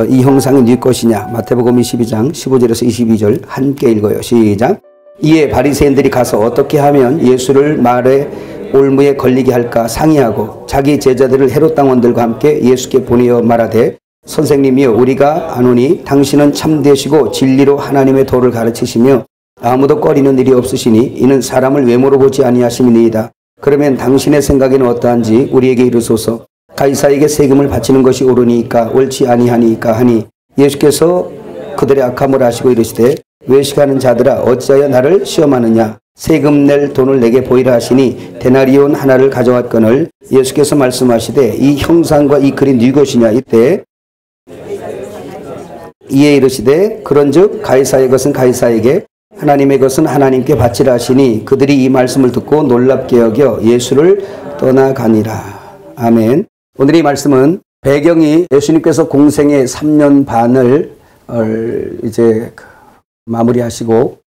이 형상이 네 것이냐? 마태복음 22장 15절에서 22절 함께 읽어요. 시작. 이에 바리새인들이 가서 어떻게 하면 예수를 말에 올무에 걸리게 할까 상의하고 자기 제자들을 헤롯 당원들과 함께 예수께 보내어 말하되 선생님이여 우리가 아노니 당신은 참되시고 진리로 하나님의 도를 가르치시며 아무도 꺼리는 일이 없으시니 이는 사람을 외모로 보지 아니하심이니이다. 그러면 당신의 생각에는 어떠한지 우리에게 이르소서. 가이사에게 세금을 바치는 것이 옳으니까 옳지 아니하니까 하니 예수께서 그들의 악함을 아시고 이르시되 외식하는 자들아 어찌하여 나를 시험하느냐. 세금 낼 돈을 내게 보이라 하시니 데나리온 하나를 가져왔거늘 예수께서 말씀하시되 이 형상과 이 글이 네 것이냐. 이때 이에 이르시되 그런즉 가이사의 것은 가이사에게 하나님의 것은 하나님께 바치라 하시니 그들이 이 말씀을 듣고 놀랍게 여겨 예수를 떠나가니라. 아멘. 오늘 이 말씀은 배경이 예수님께서 공생의 3년 반을 이제 마무리하시고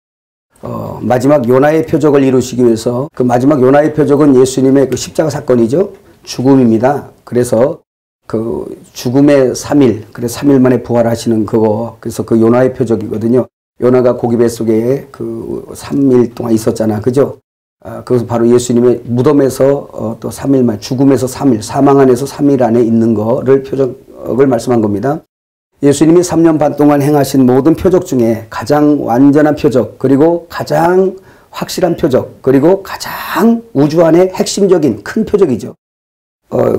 마지막 요나의 표적을 이루시기 위해서 그 마지막 요나의 표적은 예수님의 그 십자가 사건이죠. 죽음입니다. 그래서 그 죽음의 3일, 그래서 3일 만에 부활하시는 그거, 그래서 그 요나의 표적이거든요. 요나가 고기 뱃속에 그 3일 동안 있었잖아. 그죠? 그것은 바로 예수님의 무덤에서 또 3일 만, 죽음에서 3일, 사망 안에서 3일 안에 있는 거를 표적을 말씀한 겁니다. 예수님이 3년 반 동안 행하신 모든 표적 중에 가장 완전한 표적, 그리고 가장 확실한 표적, 그리고 가장 우주 안에 핵심적인 큰 표적이죠.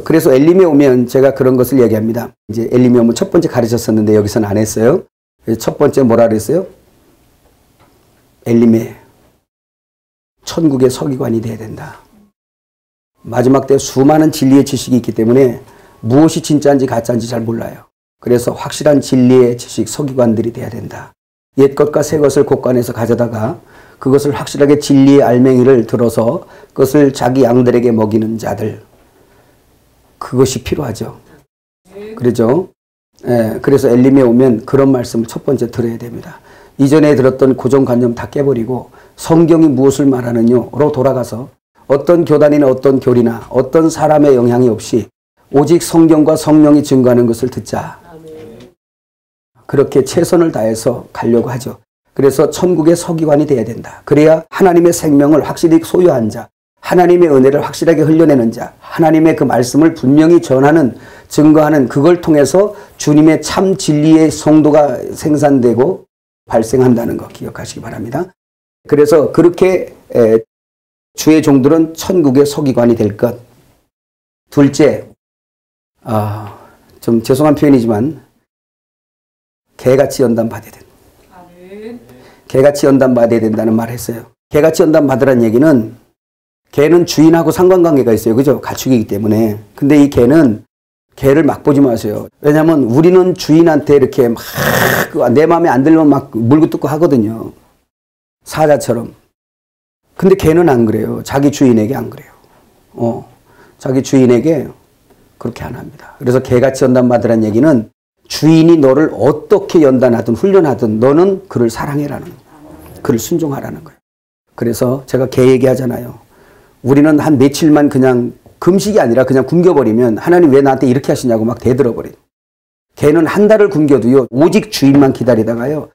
그래서 엘림에 오면 제가 그런 것을 얘기합니다. 이제 엘림에 오면 첫 번째 가르쳤었는데 여기서는 안 했어요. 첫 번째 뭐라 그랬어요? 엘림에 천국의 서기관이 돼야 된다. 마지막 때 수많은 진리의 지식이 있기 때문에 무엇이 진짜인지 가짜인지 잘 몰라요. 그래서 확실한 진리의 지식 서기관들이 돼야 된다. 옛 것과 새 것을 곳간에서 가져다가 그것을 확실하게 진리의 알맹이를 들어서 그것을 자기 양들에게 먹이는 자들. 그것이 필요하죠. 그렇죠? 예, 그래서 엘림에 오면 그런 말씀을 첫 번째 들어야 됩니다. 이전에 들었던 고정관념 다 깨버리고 성경이 무엇을 말하느냐로 돌아가서 어떤 교단이나 어떤 교리나 어떤 사람의 영향이 없이 오직 성경과 성령이 증거하는 것을 듣자. 그렇게 최선을 다해서 가려고 하죠. 그래서 천국의 서기관이 돼야 된다. 그래야 하나님의 생명을 확실히 소유한 자, 하나님의 은혜를 확실하게 흘려내는 자, 하나님의 그 말씀을 분명히 전하는, 증거하는 그걸 통해서 주님의 참 진리의 성도가 생산되고 발생한다는 거 기억하시기 바랍니다. 그래서 그렇게 주의 종들은 천국의 서기관이 될 것. 둘째, 좀 죄송한 표현이지만 개같이 연단 받아야 된다. 개같이 연단 받아야 된다는 말을 했어요. 개같이 연단 받으라는 얘기는 개는 주인하고 상관관계가 있어요. 그죠? 가축이기 때문에. 근데 이 개를 막 보지 마세요. 왜냐하면 우리는 주인한테 이렇게 막 내 마음에 안 들면 막 물고 뜯고 하거든요. 사자처럼. 근데 개는 안 그래요. 자기 주인에게 안 그래요. 자기 주인에게 그렇게 안 합니다. 그래서 개같이 연단 받으라는 얘기는 주인이 너를 어떻게 연단하든 훈련하든 너는 그를 사랑해라는 거예요. 그를 순종하라는 거예요. 그래서 제가 개 얘기하잖아요. 우리는 한 며칠만 그냥 금식이 아니라 그냥 굶겨버리면 하나님 왜 나한테 이렇게 하시냐고 막 대들어버려요. 개는 한 달을 굶겨도요. 오직 주인만 기다리다가요.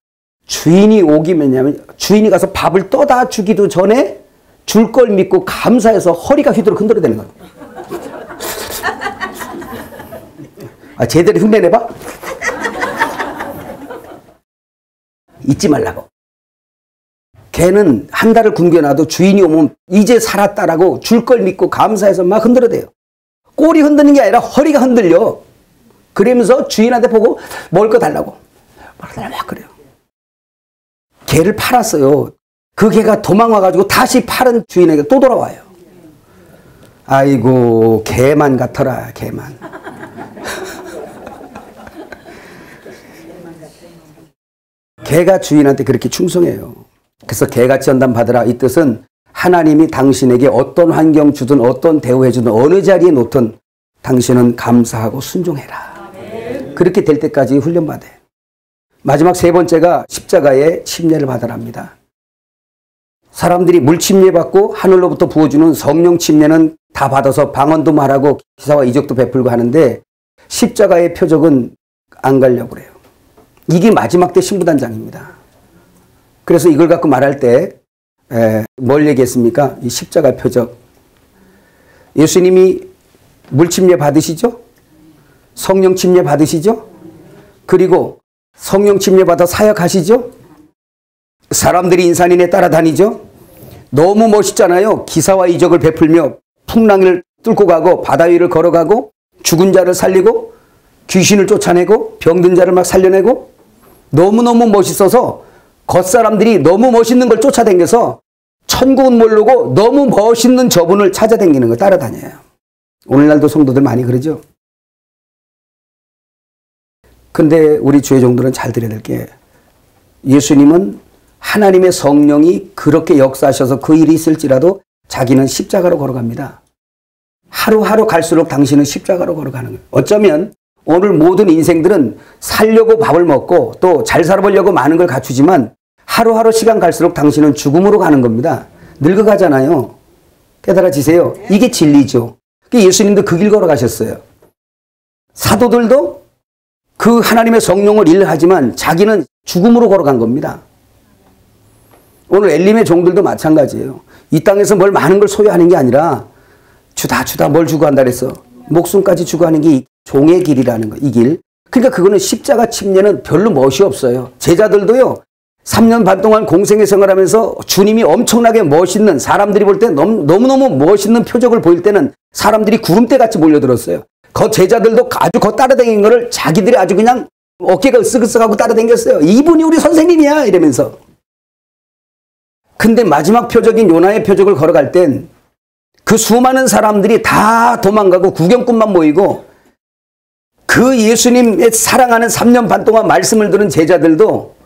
주인이 오기 뭐냐면 주인이 가서 밥을 떠다 주기도 전에 줄 걸 믿고 감사해서 허리가 휘도록 흔들어대는 거예요. 제대로 흉내내봐? 잊지 말라고. 개는 한 달을 굶겨놔도 주인이 오면 이제 살았다라고 줄 걸 믿고 감사해서 막 흔들어대요. 꼬리 흔드는 게 아니라 허리가 흔들려. 그러면서 주인한테 보고 먹을 거 달라고. 막 그래요. 개를 팔았어요. 그 개가 도망와가지고 다시 팔은 주인에게 또 돌아와요. 아이고 개만 같아라. 개만. 개가 주인한테 그렇게 충성해요. 그래서 개같이 연단 받으라. 이 뜻은 하나님이 당신에게 어떤 환경 주든 어떤 대우해 주든 어느 자리에 놓든 당신은 감사하고 순종해라. 그렇게 될 때까지 훈련받아요. 마지막 세 번째가 십자가의 침례를 받으랍니다. 사람들이 물 침례 받고 하늘로부터 부어주는 성령 침례는 다 받아서 방언도 말하고 기사와 이적도 베풀고 하는데 십자가의 표적은 안 가려고 그래요. 이게 마지막 때 신부단장입니다. 그래서 이걸 갖고 말할 때 뭘 얘기했습니까? 이 십자가 표적. 예수님이 물침례 받으시죠? 성령 침례 받으시죠? 그리고 성령 침례 받아 사역하시죠? 사람들이 인산인에 따라다니죠? 너무 멋있잖아요. 기사와 이적을 베풀며 풍랑을 뚫고 가고 바다 위를 걸어가고 죽은 자를 살리고 귀신을 쫓아내고 병든 자를 막 살려내고 너무너무 멋있어서 겉사람들이 너무 멋있는 걸 쫓아다녀서 천국은 모르고 너무 멋있는 저분을 찾아다니는 걸 따라다녀요. 오늘날도 성도들 많이 그러죠. 근데 우리 주의 종들은 잘 들어야 될 게 예수님은 하나님의 성령이 그렇게 역사하셔서 그 일이 있을지라도 자기는 십자가로 걸어갑니다. 하루하루 갈수록 당신은 십자가로 걸어가는 거예요. 어쩌면 오늘 모든 인생들은 살려고 밥을 먹고 또 잘 살아보려고 많은 걸 갖추지만 하루하루 시간 갈수록 당신은 죽음으로 가는 겁니다. 늙어가잖아요. 깨달아지세요. 이게 진리죠. 예수님도 그 길 걸어가셨어요. 사도들도 그 하나님의 성령을 일하지만 자기는 죽음으로 걸어간 겁니다. 오늘 엘림의 종들도 마찬가지예요. 이 땅에서 뭘 많은 걸 소유하는 게 아니라 주다 뭘 주고 한다 그랬어. 목숨까지 주고 하는 게 종의 길이라는 거, 이 길. 그러니까 그거는 십자가 침례는 별로 멋이 없어요. 제자들도요. 3년 반 동안 공생의 생활하면서 주님이 엄청나게 멋있는, 사람들이 볼 때 너무너무 멋있는 표적을 보일 때는 사람들이 구름대 같이 몰려들었어요. 그 제자들도 아주 따라다니는 거를 자기들이 아주 그냥 어깨가 으쓱으쓱하고 따라다녔어요. 이분이 우리 선생님이야 이러면서. 근데 마지막 표적인 요나의 표적을 걸어갈 땐 그 수많은 사람들이 다 도망가고 구경꾼만 모이고 그 예수님의 사랑하는 3년 반 동안 말씀을 들은 제자들도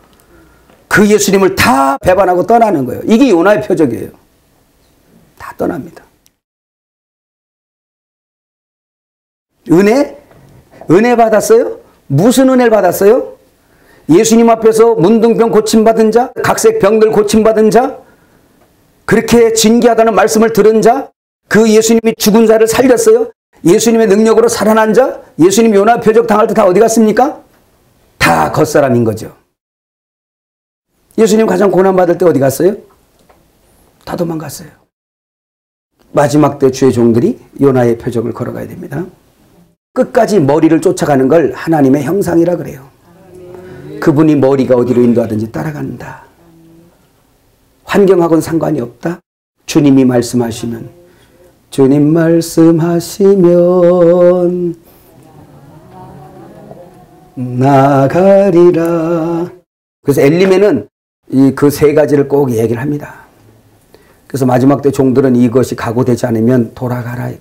그 예수님을 다 배반하고 떠나는 거예요. 이게 요나의 표적이에요. 다 떠납니다. 은혜 받았어요? 무슨 은혜를 받았어요? 예수님 앞에서 문둥병 고침받은 자, 각색 병들 고침받은 자, 그렇게 진귀하다는 말씀을 들은 자, 그 예수님이 죽은 자를 살렸어요? 예수님의 능력으로 살아난 자, 예수님 요나 표적 당할 때 다 어디 갔습니까? 다 겉사람인 거죠. 예수님 가장 고난받을 때 어디 갔어요? 다 도망갔어요. 마지막 때 주의 종들이 요나의 표적을 걸어가야 됩니다. 끝까지 머리를 쫓아가는 걸 하나님의 형상이라 그래요. 그분이 머리가 어디로 인도하든지 따라간다. 환경하고는 상관이 없다. 주님이 말씀하시면, 주님 말씀하시면 나가리라. 그래서 엘림에는 그 세 가지를 꼭 얘기를 합니다. 그래서 마지막 때 종들은 이것이 각오되지 않으면 돌아가라.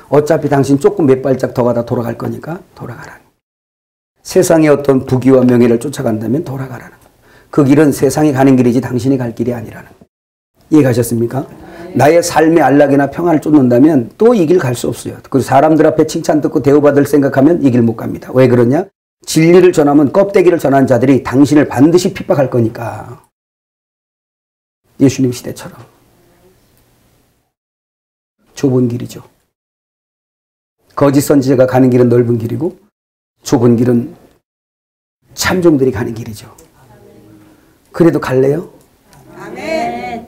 어차피 당신 조금 몇 발짝 더 가다 돌아갈 거니까 돌아가라. 세상의 어떤 부귀와 명예를 쫓아간다면 돌아가라는 거. 그 길은 세상이 가는 길이지 당신이 갈 길이 아니라는 거. 이해가셨습니까? 나의 삶의 안락이나 평안을 쫓는다면 또 이 길 갈 수 없어요. 그리고 사람들 앞에 칭찬 듣고 대우받을 생각하면 이 길 못 갑니다. 왜 그러냐? 진리를 전하면 껍데기를 전하는 자들이 당신을 반드시 핍박할 거니까. 예수님 시대처럼. 좁은 길이죠. 거짓 선지자가 가는 길은 넓은 길이고 좁은 길은 참종들이 가는 길이죠. 그래도 갈래요? 아멘.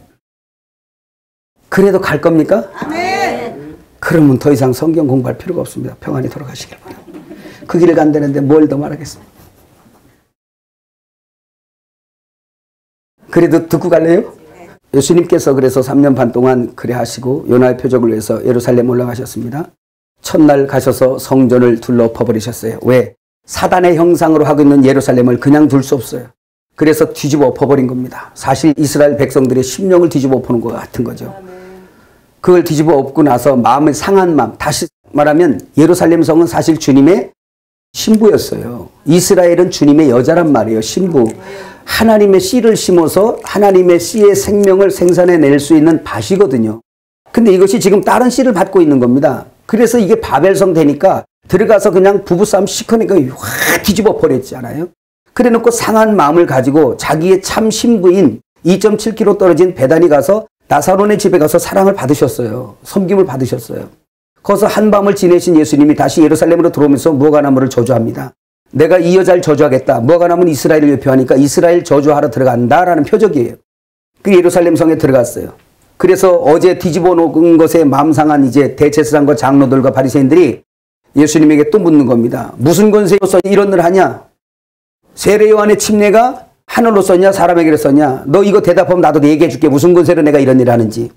그래도 갈 겁니까? 아멘. 그러면 더 이상 성경 공부할 필요가 없습니다. 평안히 돌아가시길 바랍니다. 그 길을 간다는데 뭘 더 말하겠습니까? 그래도 듣고 갈래요? 예수님께서 그래서 3년 반 동안 그래 하시고 요나의 표적을 위해서 예루살렘 올라가셨습니다. 첫날 가셔서 성전을 둘러 엎어버리셨어요. 왜? 사단의 형상으로 하고 있는 예루살렘을 그냥 둘 수 없어요. 그래서 뒤집어 엎어버린 겁니다. 사실 이스라엘 백성들의 심령을 뒤집어 엎는 것 같은 거죠. 그걸 뒤집어 엎고 나서 마음의 상한 마음, 다시 말하면 예루살렘 성은 사실 주님의 신부였어요. 이스라엘은 주님의 여자란 말이에요. 신부. 하나님의 씨를 심어서 하나님의 씨의 생명을 생산해낼 수 있는 밭이거든요. 근데 이것이 지금 다른 씨를 받고 있는 겁니다. 그래서 이게 바벨성 되니까 들어가서 그냥 부부싸움 시커니까 확 뒤집어 버렸잖아요. 그래 놓고 상한 마음을 가지고 자기의 참 신부인 2.7km 떨어진 베단이 가서 나사로네 집에 가서 사랑을 받으셨어요. 섬김을 받으셨어요. 거기서 한밤을 지내신 예수님이 다시 예루살렘으로 들어오면서 무화과 나무를 저주합니다. 내가 이 여자를 저주하겠다. 뭐가 나면 이스라엘을 예표하니까 이스라엘 저주하러 들어간다라는 표적이에요. 그 예루살렘 성에 들어갔어요. 그래서 어제 뒤집어 놓은 것에 마음 상한 이제 대제사장과 장로들과 바리새인들이 예수님에게 또 묻는 겁니다. 무슨 권세로서 이런 일을 하냐? 세례 요한의 침례가 하늘로 썼냐 사람에게로 썼냐? 너 이거 대답하면 나도 얘기해 줄게. 무슨 권세로 내가 이런 일을 하는지.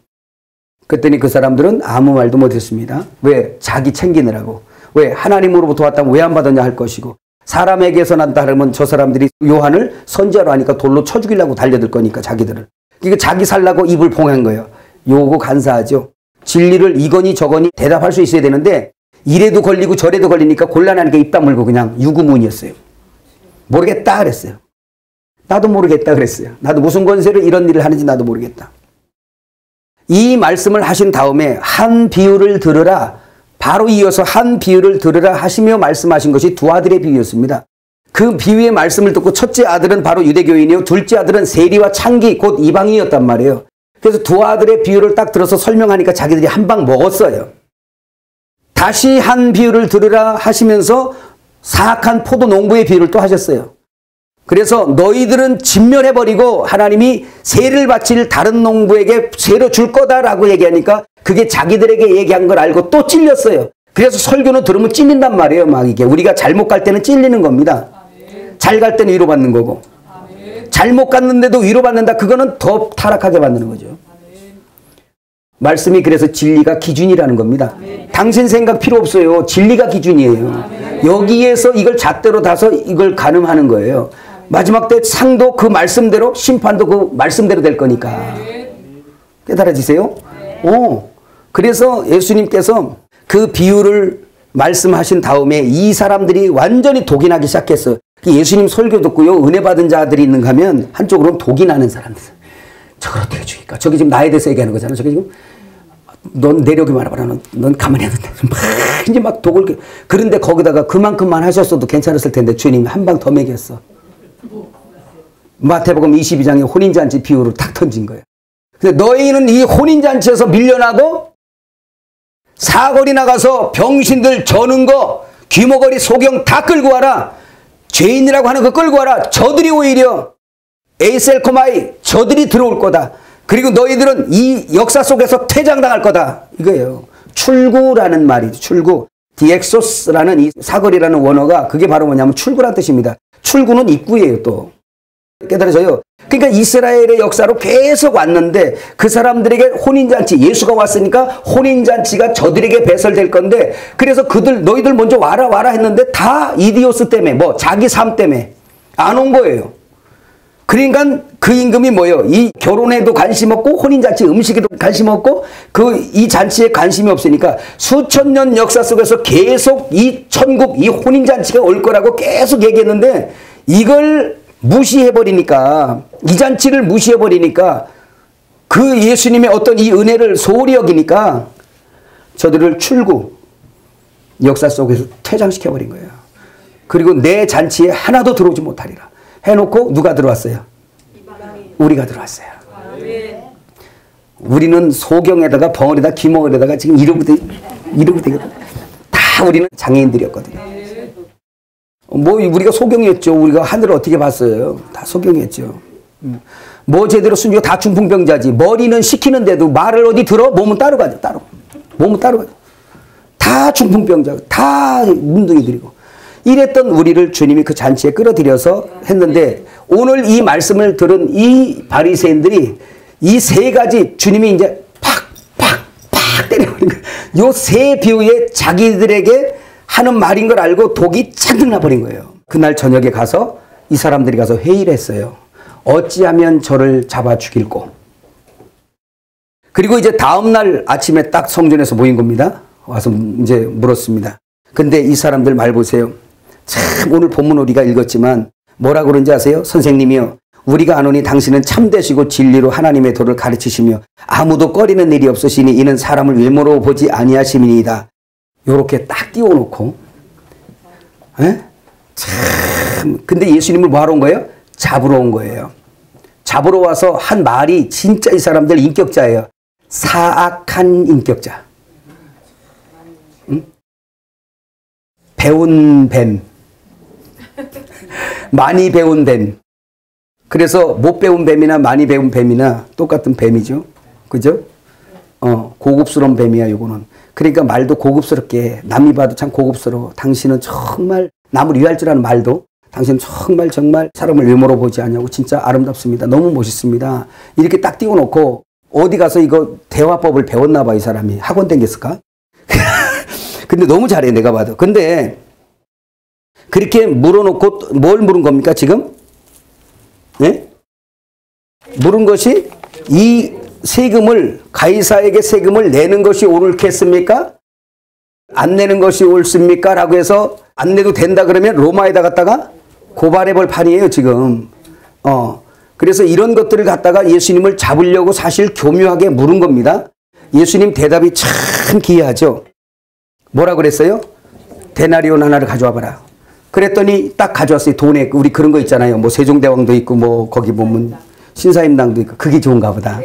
그랬더니 그 사람들은 아무 말도 못했습니다. 왜? 자기 챙기느라고. 왜? 하나님으로부터 왔다면 왜 안 받았냐 할 것이고, 사람에게서 난다 하면 저 사람들이 요한을 선지자로 하니까 돌로 쳐 죽이려고 달려들 거니까 자기들을. 그러니까 자기 살라고 입을 봉한 거예요. 요거 간사하죠. 진리를 이거니 저거니 대답할 수 있어야 되는데 이래도 걸리고 저래도 걸리니까 곤란하니까 입 다물고 그냥 유구무원이었어요. 모르겠다 그랬어요. 나도 모르겠다 그랬어요. 나도 무슨 권세로 이런 일을 하는지 나도 모르겠다. 이 말씀을 하신 다음에 한 비유를 들으라, 바로 이어서 한 비유를 들으라 하시며 말씀하신 것이 두 아들의 비유였습니다. 그 비유의 말씀을 듣고 첫째 아들은 바로 유대교인이요, 둘째 아들은 세리와 창기 곧 이방인이었단 말이에요. 그래서 두 아들의 비유를 딱 들어서 설명하니까 자기들이 한 방 먹었어요. 다시 한 비유를 들으라 하시면서 사악한 포도 농부의 비유를 또 하셨어요. 그래서 너희들은 진멸해버리고 하나님이 세를 바칠 다른 농부에게 세로 줄 거다라고 얘기하니까 그게 자기들에게 얘기한 걸 알고 또 찔렸어요. 그래서 설교는 들으면 찔린단 말이에요. 막 이게 우리가 잘못 갈 때는 찔리는 겁니다. 잘 갈 때는 위로받는 거고, 잘못 갔는데도 위로받는다, 그거는 더 타락하게 만드는 거죠. 말씀이 그래서 진리가 기준이라는 겁니다. 당신 생각 필요 없어요. 진리가 기준이에요. 여기에서 이걸 잣대로 다서 이걸 가늠하는 거예요. 마지막 때 상도 그 말씀대로, 심판도 그 말씀대로 될 거니까. 깨달아지세요? 그래서 예수님께서 그 비유를 말씀하신 다음에 이 사람들이 완전히 독이 나기 시작했어요. 예수님 설교 듣고요, 은혜 받은 자들이 있는가 하면 한쪽으로는 독이 나는 사람들. 저걸 어떻게 죽일까? 저기 지금 나에 대해서 얘기하는 거잖아. 저기 지금 넌 내력이 많아봐라. 넌 가만히 안 된다. 이제 막 독을. 그런데 거기다가 그만큼만 하셨어도 괜찮았을 텐데 주님이 한 방 더 먹였어. 마태복음 22장에 혼인잔치 비유를 탁 던진 거예요. 근데 너희는 이 혼인잔치에서 밀려나고 사거리 나가서 병신들 저는 거, 귀머거리 소경 다 끌고 와라. 죄인이라고 하는 거 끌고 와라. 저들이 오히려 에이셀코마이, 저들이 들어올 거다. 그리고 너희들은 이 역사 속에서 퇴장당할 거다. 이거예요. 출구라는 말이죠. 출구. 디엑소스라는 이 사거리라는 원어가 그게 바로 뭐냐면 출구란 뜻입니다. 출구는 입구예요. 또 깨달아져요. 그러니까 이스라엘의 역사로 계속 왔는데 그 사람들에게 혼인잔치, 예수가 왔으니까 혼인잔치가 저들에게 배설될 건데, 그래서 그들 너희들 먼저 와라 와라 했는데 다 이디오스 때문에, 뭐 자기 삶 때문에 안 온 거예요. 그러니까 그 임금이 뭐예요? 이 결혼에도 관심 없고 혼인잔치 음식에도 관심 없고 이 잔치에 관심이 없으니까 수천 년 역사 속에서 계속 이 천국, 이 혼인잔치가 올 거라고 계속 얘기했는데 이걸 무시해버리니까, 이 잔치를 무시해버리니까, 그 예수님의 어떤 이 은혜를 소홀히 여기니까 저들을 출구, 역사 속에서 퇴장시켜버린 거예요. 그리고 내 잔치에 하나도 들어오지 못하리라 해놓고 누가 들어왔어요? 우리가 들어왔어요. 우리는 소경에다가 벙어리에다가 귀머거리에다가 지금 이러고 되거든. 다 우리는 장애인들이었거든요. 뭐 우리가 소경이었죠. 우리가 하늘을 어떻게 봤어요? 다 소경이었죠. 뭐 제대로 순교 다 중풍병자지. 머리는 시키는데도 말을 어디 들어? 몸은 따로 가죠. 따로. 몸은 따로 가죠. 다 중풍병자, 다 문둥이들이고. 이랬던 우리를 주님이 그 잔치에 끌어들여서 했는데, 오늘 이 말씀을 들은 이 바리새인들이 이 세 가지 주님이 이제 팍 때려버린 거예요. 요 세 비유에 자기들에게 하는 말인 걸 알고 독이 잔뜩 나버린 거예요. 그날 저녁에 가서 이 사람들이 가서 회의를 했어요. 어찌하면 저를 잡아 죽일꼬. 그리고 이제 다음날 아침에 딱 성전에서 모인 겁니다. 와서 이제 물었습니다. 근데 이 사람들 말 보세요. 참 오늘 본문 우리가 읽었지만 뭐라고 그런지 아세요? 선생님이요, 우리가 아노니 당신은 참되시고 진리로 하나님의 도를 가르치시며 아무도 꺼리는 일이 없으시니 이는 사람을 외모로 보지 아니하심이니이다. 요렇게 딱 띄워놓고, 참, 근데 예수님을 뭐하러 온 거예요? 잡으러 온 거예요. 잡으러 와서 한 말이 진짜 이 사람들 인격자예요. 사악한 인격자. 응? 배운 뱀. 많이 배운 뱀. 그래서 못 배운 뱀이나 많이 배운 뱀이나 똑같은 뱀이죠. 그죠? 고급스러운 뱀이야, 요거는. 그러니까 말도 고급스럽게 해. 남이 봐도 참 고급스러워. 당신은 정말 남을 위할 줄 아는 말도 당신은 정말 사람을 외모로 보지 않냐고 진짜 아름답습니다. 너무 멋있습니다. 이렇게 딱 띄워놓고 어디 가서 이거 대화법을 배웠나 봐, 이 사람이. 학원 다녔을까? 근데 너무 잘해, 내가 봐도. 근데 그렇게 물어놓고 뭘 물은 겁니까, 지금? 네? 물은 것이 이 세금을, 가이사에게 세금을 내는 것이 옳겠습니까? 안 내는 것이 옳습니까? 라고 해서 안 내도 된다 그러면 로마에다 갖다가 고발해 볼 판이에요, 지금. 그래서 이런 것들을 갖다가 예수님을 잡으려고 사실 교묘하게 물은 겁니다. 예수님 대답이 참 기이하죠. 뭐라 그랬어요? 데나리온 하나를 가져와 봐라. 그랬더니 딱 가져왔어요. 돈에, 우리 그런 거 있잖아요. 뭐 세종대왕도 있고 뭐 거기 보면 신사임당도 있고. 그게 좋은가 보다.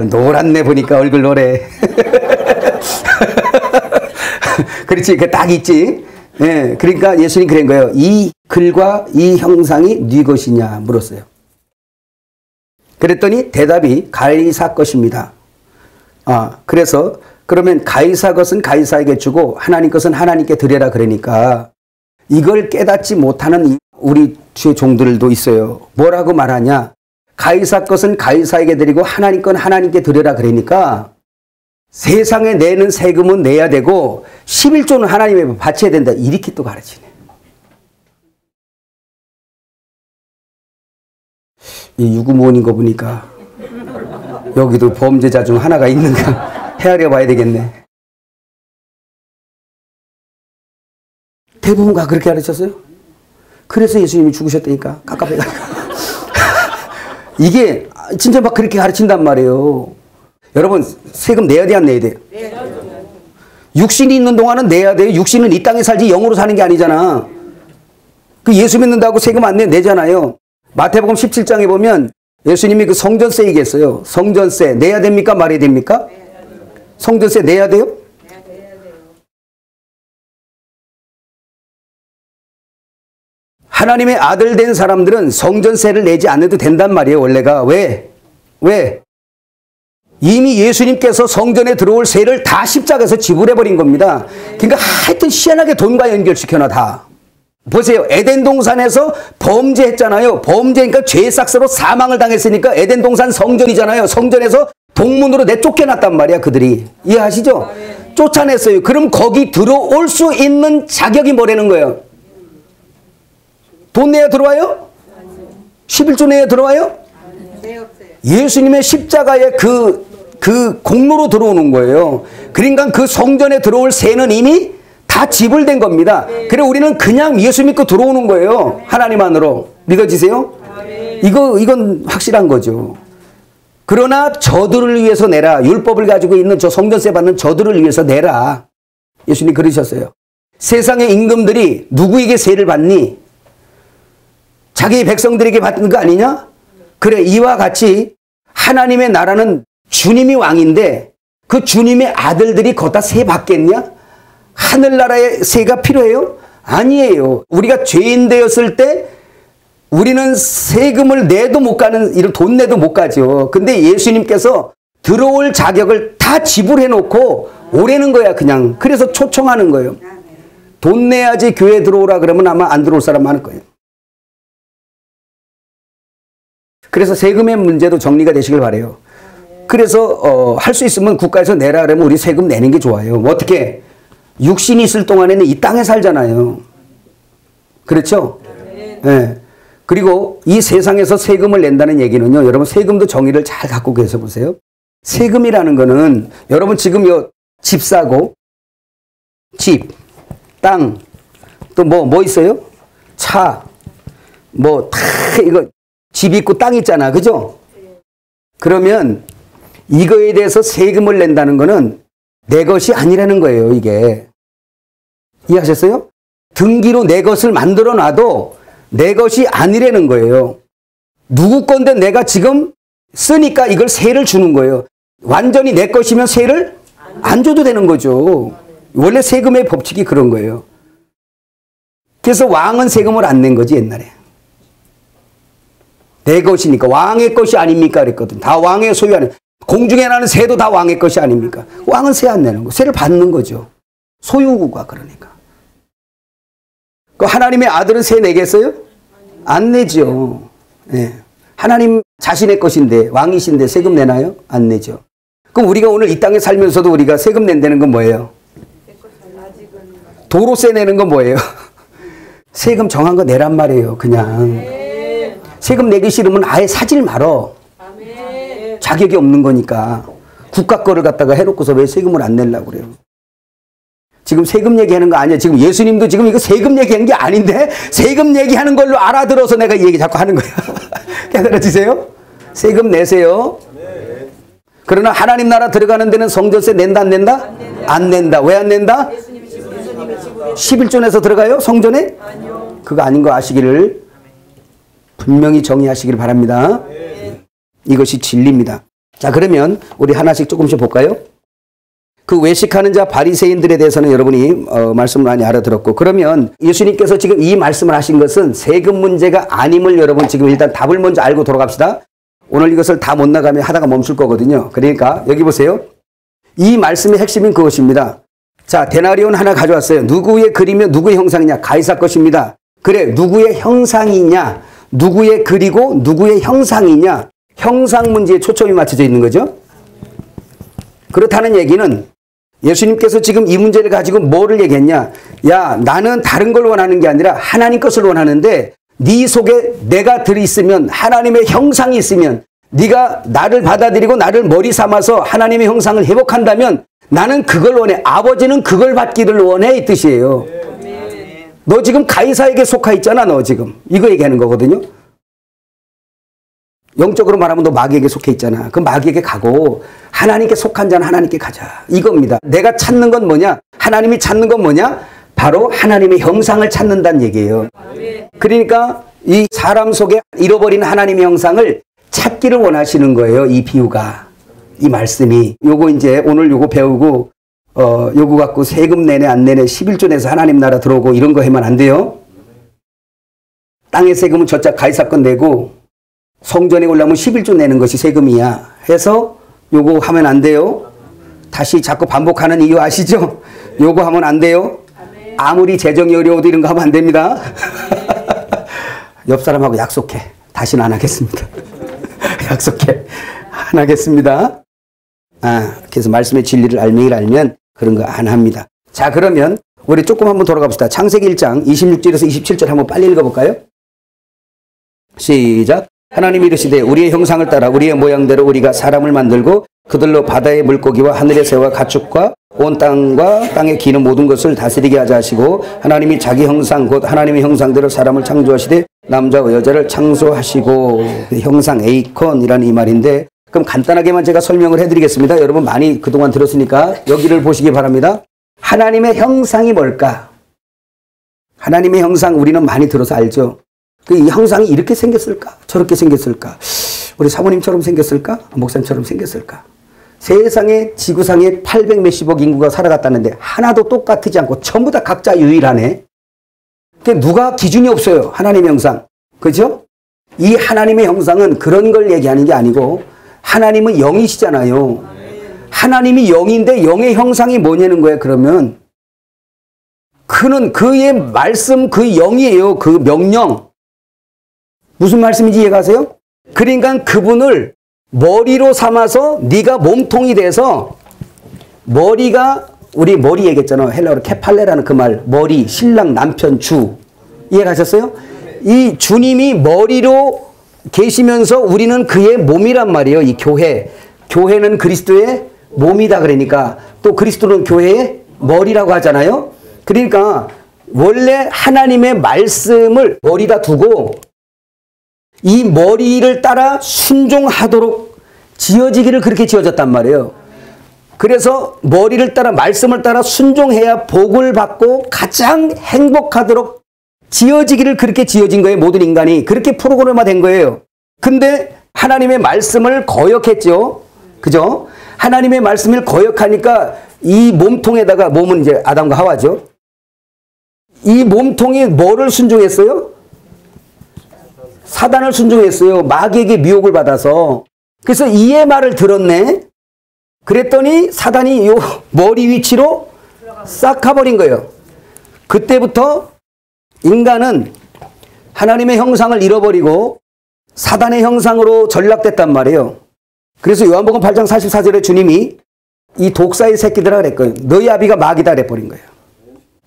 노랗네 보니까 얼굴 노래. 그렇지, 그 딱 있지. 예, 그러니까 예수님 그런 거예요. 이 글과 이 형상이 네 것이냐 물었어요. 그랬더니 대답이 가이사 것입니다. 그래서 그러면 가이사 것은 가이사에게 주고 하나님 것은 하나님께 드려라 그러니까 이걸 깨닫지 못하는 우리 주의 종들도 있어요. 뭐라고 말하냐? 가이사 것은 가이사에게 드리고 하나님 건 하나님께 드려라 그러니까 세상에 내는 세금은 내야 되고 11조는 하나님에 바쳐야 된다. 이렇게 또 가르치네. 이 유구무원인 거 보니까 여기도 범죄자 중 하나가 있는가 헤아려 봐야 되겠네. 대부분가 그렇게 가르쳤어요? 그래서 예수님이 죽으셨다니까. 깝깝해가. 이게 진짜 막 그렇게 가르친단 말이에요. 여러분 세금 내야 돼, 안 내야 돼? 육신이 있는 동안은 내야 돼요. 육신은 이 땅에 살지 영으로 사는 게 아니잖아. 그 예수 믿는다고 세금 안 내잖아요. 마태복음 17장에 보면 예수님이 그 성전세 얘기했어요. 성전세 내야 됩니까? 말해야 됩니까? 성전세 내야 돼요? 하나님의 아들 된 사람들은 성전세를 내지 않아도 된단 말이에요. 원래가. 왜? 이미 예수님께서 성전에 들어올 세를 다 십자가에서 지불해버린 겁니다. 그러니까 하여튼 희한하게 돈과 연결시켜놔 다. 보세요. 에덴 동산에서 범죄했잖아요. 범죄니까 죄의 싹스로 사망을 당했으니까 에덴 동산 성전이잖아요. 성전에서 동문으로 내쫓겨났단 말이야, 그들이. 이해하시죠? 쫓아냈어요. 그럼 거기 들어올 수 있는 자격이 뭐라는 거예요? 돈 내야 들어와요? 11조 내야 들어와요? 예수님의 십자가의 그 공로로 들어오는 거예요. 그러니까 그 성전에 들어올 세는 이미 다 지불된 겁니다. 그래 우리는 그냥 예수 믿고 들어오는 거예요. 하나님 안으로. 믿어지세요? 이건 확실한 거죠. 그러나 저들을 위해서 내라. 율법을 가지고 있는 저 성전세 받는 저들을 위해서 내라. 예수님 그러셨어요. 세상의 임금들이 누구에게 세를 받니? 자기 백성들에게 받는 거 아니냐? 그래, 이와 같이 하나님의 나라는 주님이 왕인데 그 주님의 아들들이 거기다 세 받겠냐? 하늘나라의 세가 필요해요? 아니에요. 우리가 죄인 되었을 때 우리는 세금을 내도 못 가는, 이런 돈 내도 못 가죠. 근데 예수님께서 들어올 자격을 다 지불해 놓고 오라는 거야, 그냥. 그래서 초청하는 거예요. 돈 내야지 교회 들어오라 그러면 아마 안 들어올 사람 많을 거예요. 그래서 세금의 문제도 정리가 되시길 바라요. 그래서 할 수 있으면 국가에서 내라 그러면 우리 세금 내는 게 좋아요. 뭐 어떻게? 육신이 있을 동안에는 이 땅에 살잖아요. 그렇죠? 네. 그리고 이 세상에서 세금을 낸다는 얘기는요. 여러분 세금도 정의를 잘 갖고 계셔 보세요. 세금이라는 거는 여러분 지금 집 사고 집, 땅, 또 뭐 있어요? 차, 뭐 다 이거 집 있고 땅 있잖아. 그죠? 그러면 이거에 대해서 세금을 낸다는 거는 내 것이 아니라는 거예요, 이게. 이해하셨어요? 등기로 내 것을 만들어 놔도 내 것이 아니라는 거예요. 누구 건데 내가 지금 쓰니까 이걸 세를 주는 거예요. 완전히 내 것이면 세를 안 줘도 되는 거죠. 원래 세금의 법칙이 그런 거예요. 그래서 왕은 세금을 안 낸 거지 옛날에. 내 것이니까 왕의 것이 아닙니까 그랬거든. 다 왕의 소유하는. 공중에 나는 새도 다 왕의 것이 아닙니까? 왕은 세 안 내는 거. 세를 받는 거죠. 소유가 그러니까. 그 하나님의 아들은 세 내겠어요? 안 내죠. 네. 하나님 자신의 것인데 왕이신데 세금 내나요? 안 내죠. 그럼 우리가 오늘 이 땅에 살면서도 우리가 세금 낸다는 건 뭐예요? 도로세 내는 건 뭐예요? 세금 정한 거 내란 말이에요. 그냥. 세금 내기 싫으면 아예 사질 말어. 자격이 없는 거니까. 국가 거를 갖다가 해놓고서 왜 세금을 안 내려고 그래요? 지금 세금 얘기하는 거 아니야. 지금 예수님도 지금 이거 세금 얘기하는 게 아닌데 세금 얘기하는 걸로 알아들어서 내가 이 얘기 자꾸 하는 거야. 깨달아지세요? 세금 내세요. 그러나 하나님 나라 들어가는 데는 성전세 낸다 안 낸다? 안 낸다. 왜 안 낸다? 11조 내서 들어가요? 성전에? 그거 아닌 거 아시기를 분명히 정의하시길 바랍니다. 이것이 진리입니다. 자, 그러면 우리 하나씩 조금씩 볼까요? 그 외식하는 자 바리새인들에 대해서는 여러분이 말씀을 많이 알아들었고, 그러면 예수님께서 지금 이 말씀을 하신 것은 세금 문제가 아님을 여러분 지금 일단 답을 먼저 알고 돌아갑시다. 오늘 이것을 다 못 나가면 하다가 멈출 거거든요. 그러니까 여기 보세요. 이 말씀의 핵심은 그것입니다. 자, 데나리온 하나 가져왔어요. 누구의 그림이며 누구의 형상이냐? 가이사 것입니다. 그래, 누구의 형상이냐? 누구의 그리고 누구의 형상이냐? 형상 문제에 초점이 맞춰져 있는 거죠. 그렇다는 얘기는 예수님께서 지금 이 문제를 가지고 뭐를 얘기했냐? 야, 나는 다른 걸 원하는 게 아니라 하나님 것을 원하는데 네 속에 내가 들어있으면, 하나님의 형상이 있으면, 네가 나를 받아들이고 나를 머리 삼아서 하나님의 형상을 회복한다면 나는 그걸 원해. 아버지는 그걸 받기를 원해, 이 뜻이에요. 너 지금 가이사에게 속하 있잖아. 너 지금 이거 얘기하는 거거든요. 영적으로 말하면 너 마귀에게 속해 있잖아. 그 마귀에게 가고 하나님께 속한 자는 하나님께 가자, 이겁니다. 내가 찾는 건 뭐냐? 하나님이 찾는 건 뭐냐? 바로 하나님의 형상을 찾는다는 얘기예요. 그러니까 이 사람 속에 잃어버린 하나님의 형상을 찾기를 원하시는 거예요. 이 비유가, 이 말씀이. 요거 이제 오늘 요거 배우고 요거 갖고 세금 내내 안 내내 11조 내서 하나님 나라 들어오고 이런 거 하면 안 돼요. 땅의 세금은 저짝 가이사건 내고 성전에 올라오면 11조 내는 것이 세금이야 해서 요거 하면 안 돼요. 다시 자꾸 반복하는 이유 아시죠? 요거 하면 안 돼요. 아무리 재정이 어려워도 이런 거 하면 안 됩니다. 옆 사람하고 약속해. 다시는 안 하겠습니다. 약속해. 안 하겠습니다. 그래서 말씀의 진리를 알면 그런 거 안 합니다. 자, 그러면 우리 조금 한번 돌아가 봅시다. 창세기 1장 26절에서 27절 한번 빨리 읽어볼까요? 시작. 하나님이 이르시되 우리의 형상을 따라 우리의 모양대로 우리가 사람을 만들고 그들로 바다의 물고기와 하늘의 새와 가축과 온 땅과 땅에 기는 모든 것을 다스리게 하자 하시고, 하나님이 자기 형상 곧 하나님의 형상대로 사람을 창조하시되 남자와 여자를 창조하시고. 형상 에이콘이라는 이 말인데, 그럼 간단하게만 제가 설명을 해드리겠습니다. 여러분 많이 그동안 들었으니까 여기를 보시기 바랍니다. 하나님의 형상이 뭘까? 하나님의 형상 우리는 많이 들어서 알죠. 이 형상이 이렇게 생겼을까? 저렇게 생겼을까? 우리 사모님처럼 생겼을까? 목사님처럼 생겼을까? 세상에 지구상에 800 몇십억 인구가 살아갔다는데 하나도 똑같지 않고 전부 다 각자 유일하네. 누가 기준이 없어요. 하나님의 형상. 그죠? 이 하나님의 형상은 그런 걸 얘기하는 게 아니고, 하나님은 영이시잖아요. 하나님이 영인데 영의 형상이 뭐냐는 거예요. 그러면 그는 그의 말씀, 그 영이에요. 그 명령. 무슨 말씀인지 이해가세요? 그러니까 그분을 머리로 삼아서 네가 몸통이 돼서, 머리가 우리 머리 얘기했잖아요. 헬라어로 케팔레라는 그 말, 머리, 신랑, 남편, 주. 이해가셨어요? 이 주님이 머리로 계시면서 우리는 그의 몸이란 말이에요. 이 교회. 교회는 그리스도의 몸이다 그러니까 또 그리스도는 교회의 머리라고 하잖아요. 그러니까 원래 하나님의 말씀을 머리다 두고 이 머리를 따라 순종하도록 지어지기를 그렇게 지어졌단 말이에요. 그래서 머리를 따라, 말씀을 따라 순종해야 복을 받고 가장 행복하도록 지어지기를 그렇게 지어진 거예요. 모든 인간이 그렇게 프로그램화된 거예요. 근데 하나님의 말씀을 거역했죠. 그죠? 하나님의 말씀을 거역하니까 이 몸통에다가, 몸은 이제 아담과 하와죠. 이 몸통이 뭐를 순종했어요? 사단을 순종했어요. 마귀에게 미혹을 받아서. 그래서 이의 말을 들었네. 그랬더니 사단이 요 머리 위치로 싹 가버린 거예요. 그때부터 인간은 하나님의 형상을 잃어버리고 사단의 형상으로 전락됐단 말이에요. 그래서 요한복음 8장 44절에 주님이 이 독사의 새끼들아 그랬거든요. 너희 아비가 마귀다 그래버린 거예요.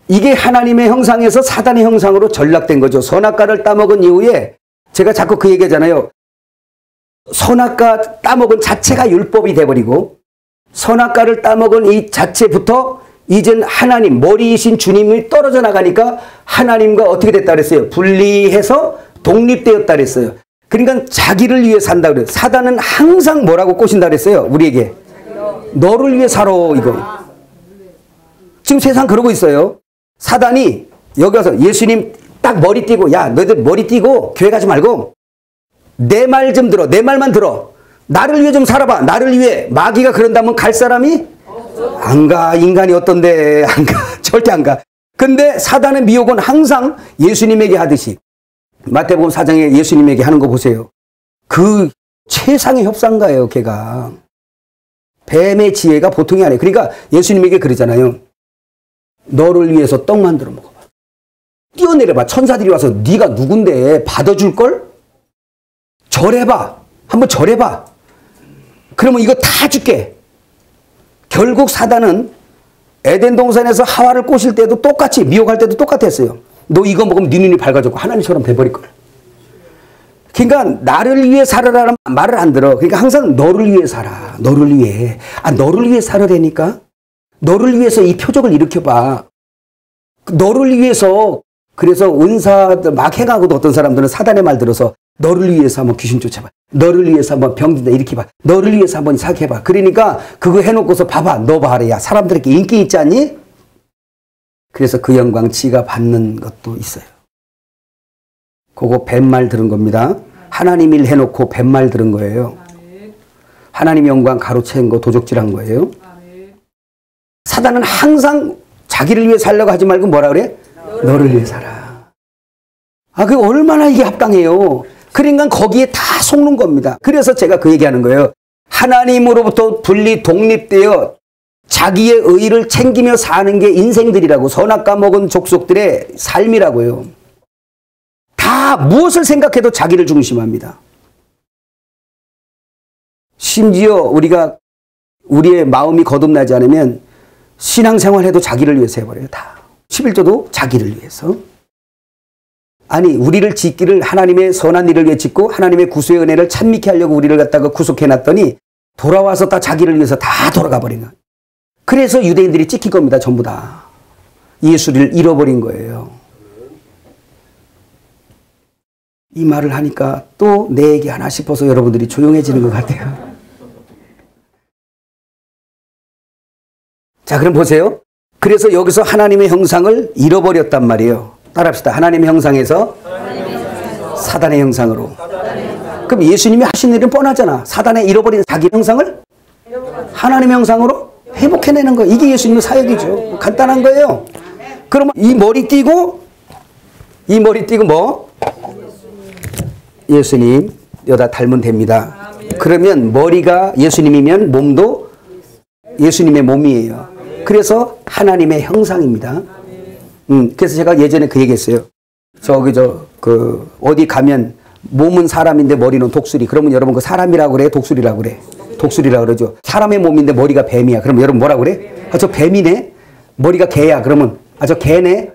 이게 하나님의 형상에서 사단의 형상으로 전락된 거죠. 선악과를 따먹은 이후에 제가 자꾸 그 얘기하잖아요. 선악과 따먹은 자체가 율법이 돼버리고 선악과를 따먹은 이 자체부터 이젠 하나님, 머리이신 주님이 떨어져 나가니까 하나님과 어떻게 됐다 그랬어요? 분리해서 독립되었다 그랬어요. 그러니까 자기를 위해 산다 그래요. 사단은 항상 뭐라고 꼬신다 그랬어요? 우리에게. 너를 위해 살아, 이거. 지금 세상 그러고 있어요. 사단이 여기 와서 예수님 딱 머리 띄고, 야, 너희들 머리 띄고 교회 가지 말고 내 말 좀 들어. 내 말만 들어. 나를 위해 좀 살아봐. 나를 위해. 마귀가 그런다면 갈 사람이 안 가. 인간이 어떤데 안 가. 절대 안 가. 근데 사단의 미혹은 항상 예수님에게 하듯이 마태복음 4장에 예수님에게 하는 거 보세요. 그 최상의 협상가예요. 걔가. 뱀의 지혜가 보통이 아니에요. 그러니까 예수님에게 그러잖아요. 너를 위해서 떡 만들어 먹어봐. 뛰어내려봐. 천사들이 와서 네가 누군데 받아줄걸? 절해봐. 한번 절해봐. 그러면 이거 다 줄게. 결국 사단은 에덴 동산에서 하와를 꼬실 때도 똑같이 미혹할 때도 똑같았어요. 너 이거 먹으면 네 눈이 밝아졌고 하나님처럼 돼버릴걸. 그러니까 나를 위해 살아라는 말을 안 들어. 그러니까 항상 너를 위해 살아. 너를 위해. 아, 너를 위해 살아라니까? 너를 위해서 이 표적을 일으켜봐. 너를 위해서. 그래서 은사들 막 행하고도 어떤 사람들은 사단의 말 들어서 너를 위해서 한번 귀신 쫓아봐. 너를 위해서 한번 병든다 이렇게 봐. 너를 위해서 한번 사귀어봐. 그러니까 그거 해놓고서 봐봐. 너 봐라. 야, 사람들에게 인기 있지 않니? 그래서 그 영광 지가 받는 것도 있어요. 그거 뱀말 들은 겁니다. 하나님 일 해놓고 뱀말 들은 거예요. 하나님 영광 가로챈 거 도적질한 거예요. 사단은 항상 자기를 위해 살려고 하지 말고 뭐라 그래? 너를 위해 살아. 아, 그게 얼마나 이게 합당해요. 그러니까 거기에 다 속는 겁니다. 그래서 제가 그 얘기하는 거예요. 하나님으로부터 분리 독립되어 자기의 의의를 챙기며 사는 게 인생들이라고. 선악과 먹은 족속들의 삶이라고요. 다 무엇을 생각해도 자기를 중심합니다. 심지어 우리가 우리의 마음이 거듭나지 않으면 신앙생활해도 자기를 위해서 해버려요. 다. 11조도 자기를 위해서. 아니, 우리를 짓기를 하나님의 선한 일을 위해 짓고 하나님의 구수의 은혜를 찬미케 하려고 우리를 갖다가 구속해놨더니 돌아와서 다 자기를 위해서 다 돌아가 버린 거예요. 그래서 유대인들이 찍힌 겁니다. 전부 다. 예수를 잃어버린 거예요. 이 말을 하니까 또 내 얘기 하나 싶어서 여러분들이 조용해지는 것 같아요. 자, 그럼 보세요. 그래서 여기서 하나님의 형상을 잃어버렸단 말이에요. 따라합시다. 하나님의 형상에서 사단의 형상으로. 그럼 예수님이 하신 일은 뻔하잖아. 사단의 잃어버린 자기 형상을 하나님의 형상으로 회복해내는 거예요. 이게 예수님의 사역이죠. 간단한 거예요. 그러면 이 머리 띄고 뭐? 예수님 여다 닮으면 됩니다. 그러면 머리가 예수님이면 몸도 예수님의 몸이에요. 그래서 하나님의 형상입니다. 그래서 제가 예전에 그 얘기했어요. 어디 가면 몸은 사람인데 머리는 독수리. 그러면 여러분 그 사람이라고 그래? 독수리라고 그래? 독수리라고 그러죠. 사람의 몸인데 머리가 뱀이야. 그러면 여러분 뭐라고 그래? 아, 저 뱀이네? 머리가 개야. 그러면 아, 저 개네?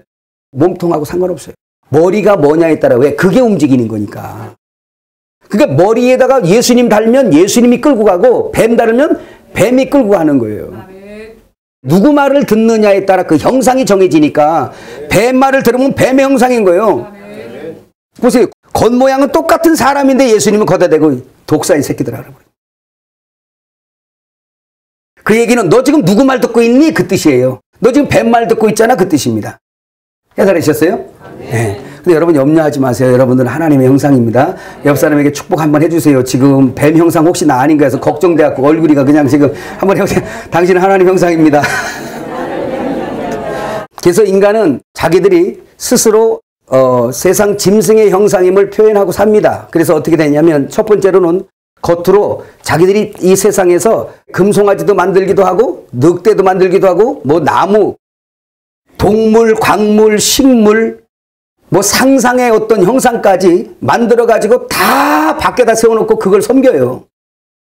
몸통하고 상관없어요. 머리가 뭐냐에 따라 왜? 그게 움직이는 거니까. 그러니까 머리에다가 예수님 달면 예수님이 끌고 가고 뱀 달으면 뱀이 끌고 가는 거예요. 누구 말을 듣느냐에 따라 그 형상이 정해지니까 뱀 말을 들으면 뱀의 형상인 거예요. 보세요. 겉모양은 똑같은 사람인데 예수님은 거기다 대고 독사의 새끼들 알아버려요. 그 얘기는 너 지금 누구 말 듣고 있니? 그 뜻이에요. 너 지금 뱀 말 듣고 있잖아. 그 뜻입니다. 해설하셨어요? 네. 근데 여러분 염려하지 마세요. 여러분들은 하나님의 형상입니다. 옆 사람에게 축복 한번 해주세요. 지금 뱀 형상 혹시 나 아닌가 해서 걱정돼갖고 얼굴이가 그냥 지금 한번 해보세요. 당신은 하나님 형상입니다. 그래서 인간은 자기들이 스스로 세상 짐승의 형상임을 표현하고 삽니다. 그래서 어떻게 되냐면 첫 번째로는 겉으로 자기들이 이 세상에서 금송아지도 만들기도 하고 늑대도 만들기도 하고 뭐 나무, 동물, 광물, 식물 뭐 상상의 어떤 형상까지 만들어 가지고 다 밖에다 세워놓고 그걸 섬겨요.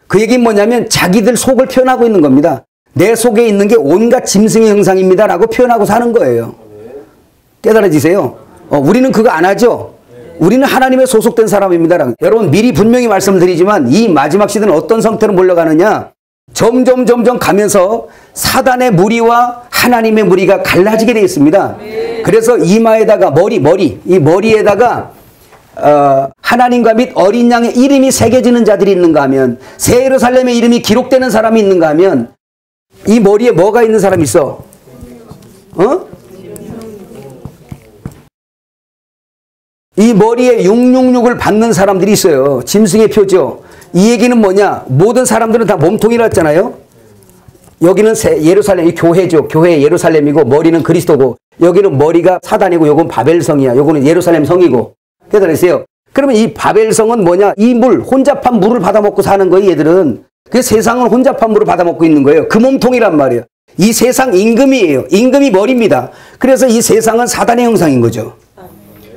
그 얘기는 뭐냐면 자기들 속을 표현하고 있는 겁니다. 내 속에 있는 게 온갖 짐승의 형상입니다 라고 표현하고 사는 거예요. 깨달아지세요? 우리는 그거 안 하죠. 우리는 하나님의 소속된 사람입니다. 여러분 미리 분명히 말씀드리지만 이 마지막 시대는 어떤 상태로 몰려가느냐, 점점 가면서 사단의 무리와 하나님의 무리가 갈라지게 되어 있습니다. 그래서 이마에다가 이 머리에다가 하나님과 및 어린 양의 이름이 새겨지는 자들이 있는가 하면, 새 예루살렘의 이름이 기록되는 사람이 있는가 하면, 이 머리에 뭐가 있는 사람이 있어? 이 머리에 666을 받는 사람들이 있어요. 짐승의 표죠. 이 얘기는 뭐냐? 모든 사람들은 다 몸통이라 했잖아요. 여기는 예루살렘, 이 교회죠. 교회 예루살렘이고 머리는 그리스도고, 여기는 머리가 사단이고 요건 바벨성이야. 요거는 예루살렘 성이고. 깨달으세요? 그러면 이 바벨성은 뭐냐? 이 물, 혼잡한 물을 받아먹고 사는 거예요, 얘들은. 그 세상은 혼잡한 물을 받아먹고 있는 거예요. 그 몸통이란 말이에요. 이 세상 임금이에요. 임금이 머리입니다. 그래서 이 세상은 사단의 형상인 거죠.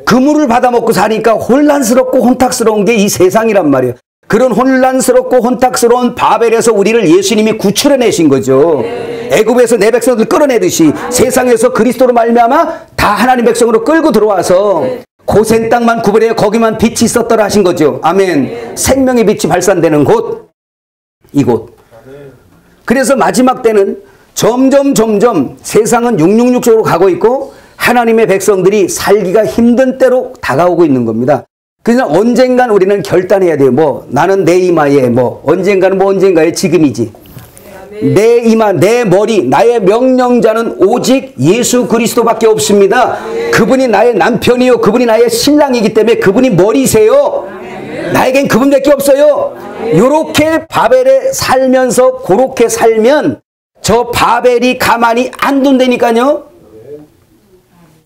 그 물을 받아먹고 사니까 혼란스럽고 혼탁스러운 게 이 세상이란 말이에요. 그런 혼란스럽고 혼탁스러운 바벨에서 우리를 예수님이 구출해내신 거죠. 애굽에서 내 백성들 끌어내듯이 세상에서 그리스도로 말미암아 다 하나님 백성으로 끌고 들어와서 고센 땅만 구별해 거기만 빛이 있었더라 하신 거죠. 아멘. 생명의 빛이 발산되는 곳, 이곳. 그래서 마지막 때는 점점 세상은 666 쪽으로 가고 있고 하나님의 백성들이 살기가 힘든 때로 다가오고 있는 겁니다. 그냥 언젠간 우리는 결단해야 돼요. 뭐 나는 내 이마에 뭐 언젠가는 뭐 언젠가에 지금이지. 내 이마, 내 머리, 나의 명령자는 오직 예수 그리스도밖에 없습니다. 그분이 나의 남편이요, 그분이 나의 신랑이기 때문에 그분이 머리세요. 나에겐 그분밖에 없어요. 요렇게 바벨에 살면서 그렇게 살면 저 바벨이 가만히 안 둔다니까요.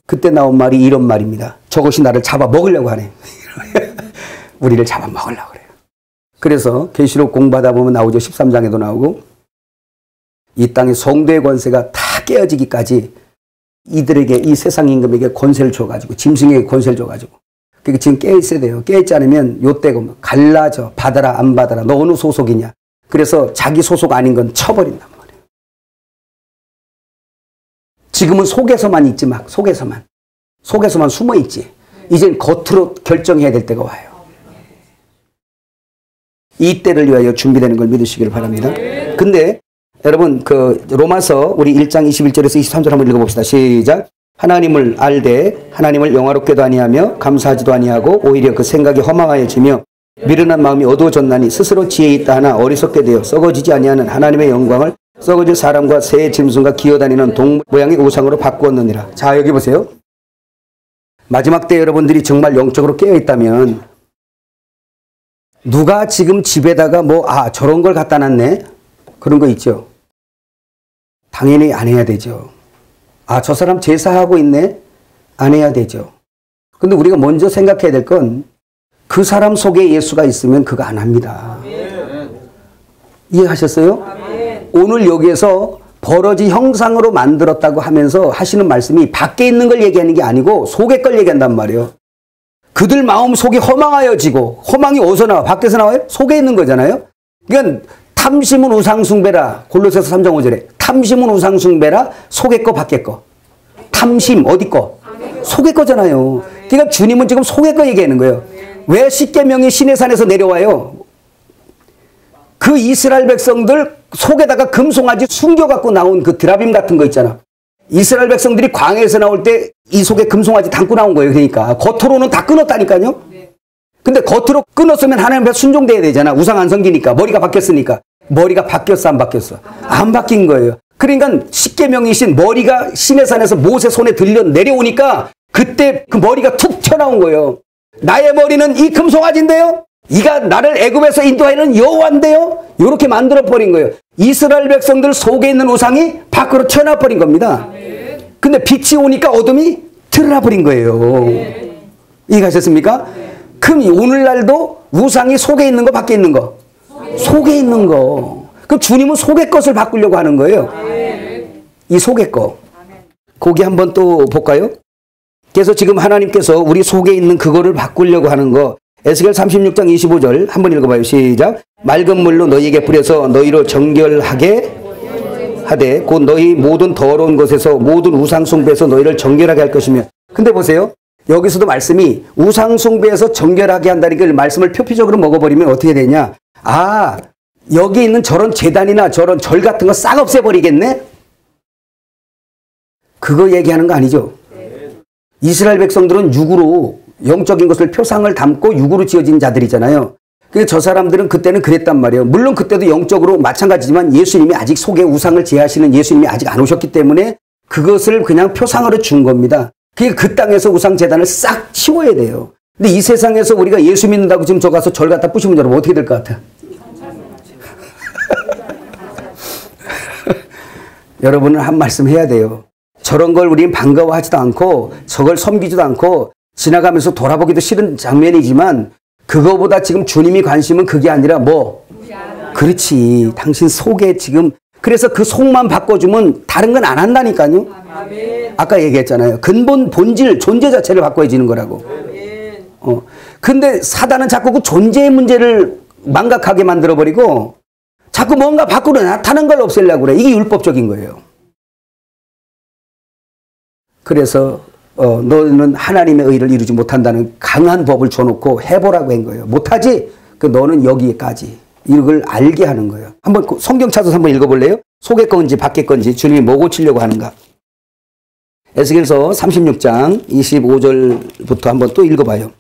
그때 나온 말이 이런 말입니다. 저것이 나를 잡아먹으려고 하네. 우리를 잡아먹으려고 그래요. 그래서 계시록 공부하다 보면 나오죠. 13장에도 나오고, 이 땅의 성도의 권세가 다 깨어지기까지 이들에게, 이 세상 임금에게 권세를 줘가지고, 짐승에게 권세를 줘가지고, 그게 지금 깨어있어야 돼요. 깨어있지 않으면 요때고 갈라져. 받아라 안 받아라. 너 어느 소속이냐. 그래서 자기 소속 아닌 건 쳐버린단 말이에요. 지금은 속에서만 있지, 막 속에서만 숨어있지. 이젠 겉으로 결정해야 될 때가 와요. 이 때를 위하여 준비되는 걸 믿으시기를 바랍니다. 근데 여러분 그 로마서 우리 1장 21절에서 23절 한번 읽어봅시다. 시작. 하나님을 알되 하나님을 영화롭게도 아니하며 감사하지도 아니하고 오히려 그 생각이 허망하여지며 미련한 마음이 어두워졌나니 스스로 지혜 있다 하나 어리석게 되어 썩어지지 아니하는 하나님의 영광을 썩어질 사람과 새 짐승과 기어다니는 동물 모양의 우상으로 바꾸었느니라. 자, 여기 보세요. 마지막 때 여러분들이 정말 영적으로 깨어있다면 누가 지금 집에다가 저런 걸 갖다 놨네? 그런 거 있죠. 당연히 안 해야 되죠. 저 사람 제사하고 있네? 안 해야 되죠. 근데 우리가 먼저 생각해야 될 건 그 사람 속에 예수가 있으면 그거 안 합니다. 이해하셨어요? 오늘 여기에서 버러지 형상으로 만들었다고 하면서 하시는 말씀이 밖에 있는 걸 얘기하는 게 아니고 속에 걸 얘기한단 말이에요. 그들 마음 속이 허망하여지고, 허망이 어디서 나와? 밖에서 나와요? 속에 있는 거잖아요. 그러니까 탐심은 우상숭배라. 골로새서 3장 5절에 탐심은 우상숭배라. 속에 거 밖에 거. 탐심 어디 거? 속에 거잖아요. 그러니까 주님은 지금 속에 거 얘기하는 거예요. 왜 십계명이 시내산에서 내려와요? 그 이스라엘 백성들 속에다가 금송아지 숨겨갖고 나온 그 드라빔 같은 거 있잖아. 이스라엘 백성들이 광야에서 나올 때 이 속에 금송아지 담고 나온 거예요. 그러니까 겉으로는 다 끊었다니까요. 근데 겉으로 끊었으면 하나님 앞에 순종돼야 되잖아. 우상 안 섬기니까. 머리가 바뀌었으니까. 머리가 바뀌었어 안 바뀌었어? 안 바뀐 거예요. 그러니까 십계명이신 머리가 시내산에서 모세 손에 들려 내려오니까 그때 그 머리가 툭 튀어나온 거예요. 나의 머리는 이 금송아지인데요. 이가 나를 애굽에서 인도하는 여호와인데요. 이렇게 만들어버린 거예요. 이스라엘 백성들 속에 있는 우상이 밖으로 튀어나와 버린 겁니다. 근데 빛이 오니까 어둠이 드러나버린 거예요. 이해가셨습니까? 그럼 오늘날도 우상이 속에 있는 거, 밖에 있는 거? 속에 있는 거. 그럼 주님은 속의 것을 바꾸려고 하는 거예요. 이 속의 거. 거기 한번 또 볼까요? 그래서 지금 하나님께서 우리 속에 있는 그거를 바꾸려고 하는 거. 에스겔 36장 25절 한번 읽어봐요. 시작. 맑은 물로 너희에게 뿌려서 너희로 정결하게 하되 곧 너희 모든 더러운 것에서 모든 우상 숭배에서 너희를 정결하게 할 것이며. 근데 보세요. 여기서도 말씀이 우상 숭배에서 정결하게 한다는 걸 말씀을 표피적으로 먹어버리면 어떻게 되냐. 아, 여기 있는 저런 제단이나 저런 절 같은 거 싹 없애버리겠네? 그거 얘기하는 거 아니죠. 이스라엘 백성들은 육으로 영적인 것을 표상을 담고 육으로 지어진 자들이잖아요. 그래서 저 사람들은 그때는 그랬단 말이에요. 물론 그때도 영적으로 마찬가지지만 예수님이 아직 속에 우상을 제하시는 예수님이 아직 안 오셨기 때문에 그것을 그냥 표상으로 준 겁니다. 그러니까 그 땅에서 우상 제단을 싹 치워야 돼요. 근데 이 세상에서 우리가 예수 믿는다고 지금 저 가서 절 갖다 부시면 여러분 어떻게 될 것 같아요? 여러분은 한 말씀 해야 돼요. 저런 걸 우리는 반가워하지도 않고 저걸 섬기지도 않고 지나가면서 돌아보기도 싫은 장면이지만 그거보다 지금 주님이 관심은 그게 아니라 뭐? 그렇지. 당신 속에 지금 그래서 그 속만 바꿔주면 다른 건 안 한다니까요. 아까 얘기했잖아요. 근본 본질 존재 자체를 바꿔지는 거라고. 근데 사단은 자꾸 그 존재의 문제를 망각하게 만들어버리고 자꾸 뭔가 밖으로 나타나는 걸 없애려고 그래. 이게 율법적인 거예요. 그래서 너는 하나님의 의를 이루지 못한다는 강한 법을 줘놓고 해보라고 한 거예요. 못하지? 그 너는 여기까지. 이걸 알게 하는 거예요. 한번 성경 찾아서 한번 읽어볼래요? 속의 건지 밖의 건지 주님이 뭐 고치려고 하는가? 에스겔서 36장 25절부터 한번 또 읽어봐요.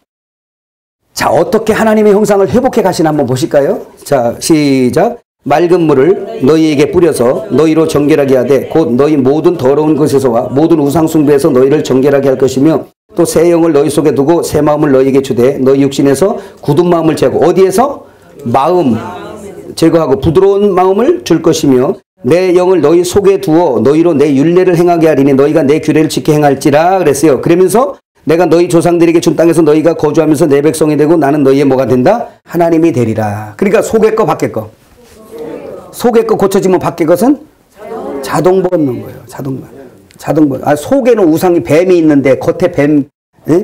자, 어떻게 하나님의 형상을 회복해 가시나 한번 보실까요? 자, 시작. 맑은 물을 너희에게 뿌려서 너희로 정결하게 하되 곧 너희 모든 더러운 것에서와 모든 우상 숭배에서 너희를 정결하게 할 것이며 또 새 영을 너희 속에 두고 새 마음을 너희에게 주되 너희 육신에서 굳은 마음을 제거. 어디에서? 마음 제거하고 부드러운 마음을 줄 것이며 내 영을 너희 속에 두어 너희로 내 율례를 행하게 하리니 너희가 내 규례를 지켜 행할지라 그랬어요. 그러면서 내가 너희 조상들에게 준 땅에서 너희가 거주하면서 내 백성이 되고 나는 너희의 뭐가 된다? 하나님이 되리라. 그러니까 속의 거 밖의 거. 속의 거 고쳐지면 밖의 것은 자동 벗는 거예요. 자동 벗. 아, 속에는 우상이 뱀이 있는데 겉에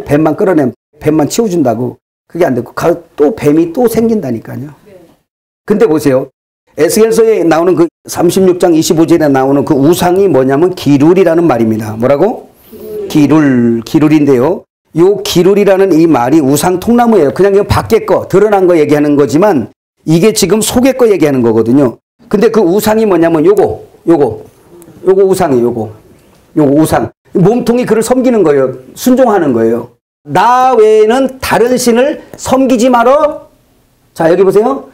뱀만 끌어내면 뱀만 치워준다고. 그게 안 되고 또 뱀이 또 생긴다니까요. 근데 보세요. 에스겔서에 나오는 그 36장 25절에 나오는 그 우상이 뭐냐면 기룰이라는 말입니다. 뭐라고? 기룰인데요. 요 기룰이라는 이 말이 우상 통나무예요. 그냥 이거 밖에 거, 드러난 거 얘기하는 거지만 이게 지금 속의 거 얘기하는 거거든요. 근데 그 우상이 뭐냐면 요거 우상이에요. 요거 우상. 몸통이 그를 섬기는 거예요. 순종하는 거예요. 나 외에는 다른 신을 섬기지 말어. 자, 여기 보세요.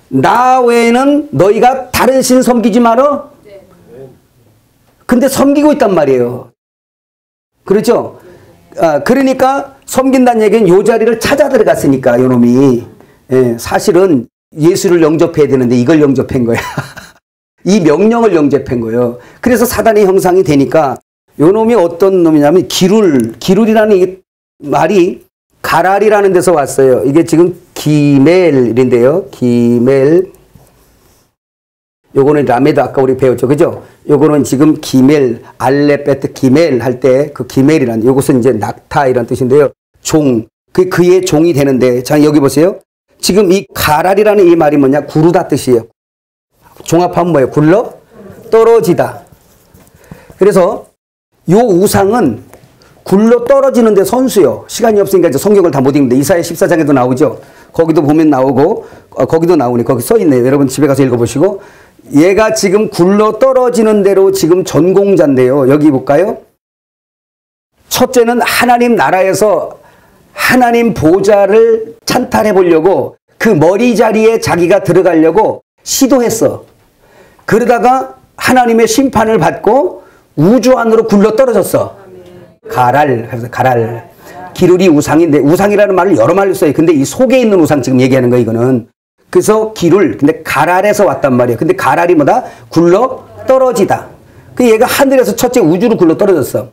나 외에는 너희가 다른 신 섬기지 말어. 근데 섬기고 있단 말이에요. 그렇죠? 그러니까 섬긴다는 얘기는 요 자리를 찾아 들어갔으니까 요 놈이. 예, 사실은 예수를 영접해야 되는데 이걸 영접한 거야. 이 명령을 영접한 거예요. 그래서 사단의 형상이 되니까 요 놈이 어떤 놈이냐면 기룰이라는 이 말이 가랄이라는 데서 왔어요. 이게 지금 기멜인데요. 기멜. 요거는 라메드 아까 우리 배웠죠. 그죠? 요거는 지금 기멜, 알레베트 기멜 할 때 그 기멜이라는 요것은 이제 낙타 이란 뜻인데요. 종. 그의 종이 되는데 자, 여기 보세요. 지금 이 가랄이라는 이 말이 뭐냐? 구르다 뜻이에요. 종합하면 뭐예요? 굴러 떨어지다. 그래서 요 우상은 굴러 떨어지는 데 선수요. 시간이 없으니까 이제 성경을 다 못 읽는데 이사야 14장에도 나오죠. 거기도 보면 나오고 거기도 나오니 거기 써 있네요. 여러분 집에 가서 읽어보시고 얘가 지금 굴러 떨어지는 대로 지금 전공자인데요. 여기 볼까요? 첫째는 하나님 나라에서 하나님 보좌를 찬탈해 보려고 그 머리 자리에 자기가 들어가려고 시도했어. 그러다가 하나님의 심판을 받고 우주 안으로 굴러 떨어졌어. 가랄. 기룰이 우상인데 우상이라는 말을 여러 말로 써요. 근데 이 속에 있는 우상 지금 얘기하는 거 이거는. 그래서 기룰. 근데 가랄에서 왔단 말이에요. 근데 가랄이 뭐다? 굴러 떨어지다. 그 얘가 하늘에서 첫째 우주로 굴러 떨어졌어.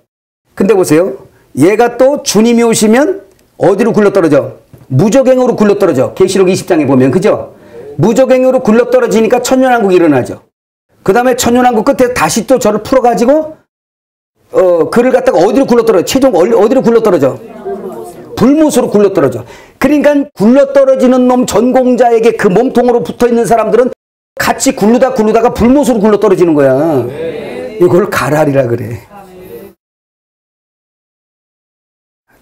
근데 보세요. 얘가 또 주님이 오시면 어디로 굴러떨어져? 무적행으로 굴러떨어져. 계시록 20장에 보면, 그죠? 무적행으로 굴러떨어지니까 천년왕국이 일어나죠. 그 다음에 천년왕국 끝에 다시 또 저를 풀어가지고 그를 갖다가 어디로 굴러떨어져? 최종 어디로 굴러떨어져? 불못으로 굴러떨어져. 그러니까 굴러떨어지는 놈 전공자에게 그 몸통으로 붙어있는 사람들은 같이 굴르다가 불못으로 굴러떨어지는 거야. 이걸 가랄이라 그래.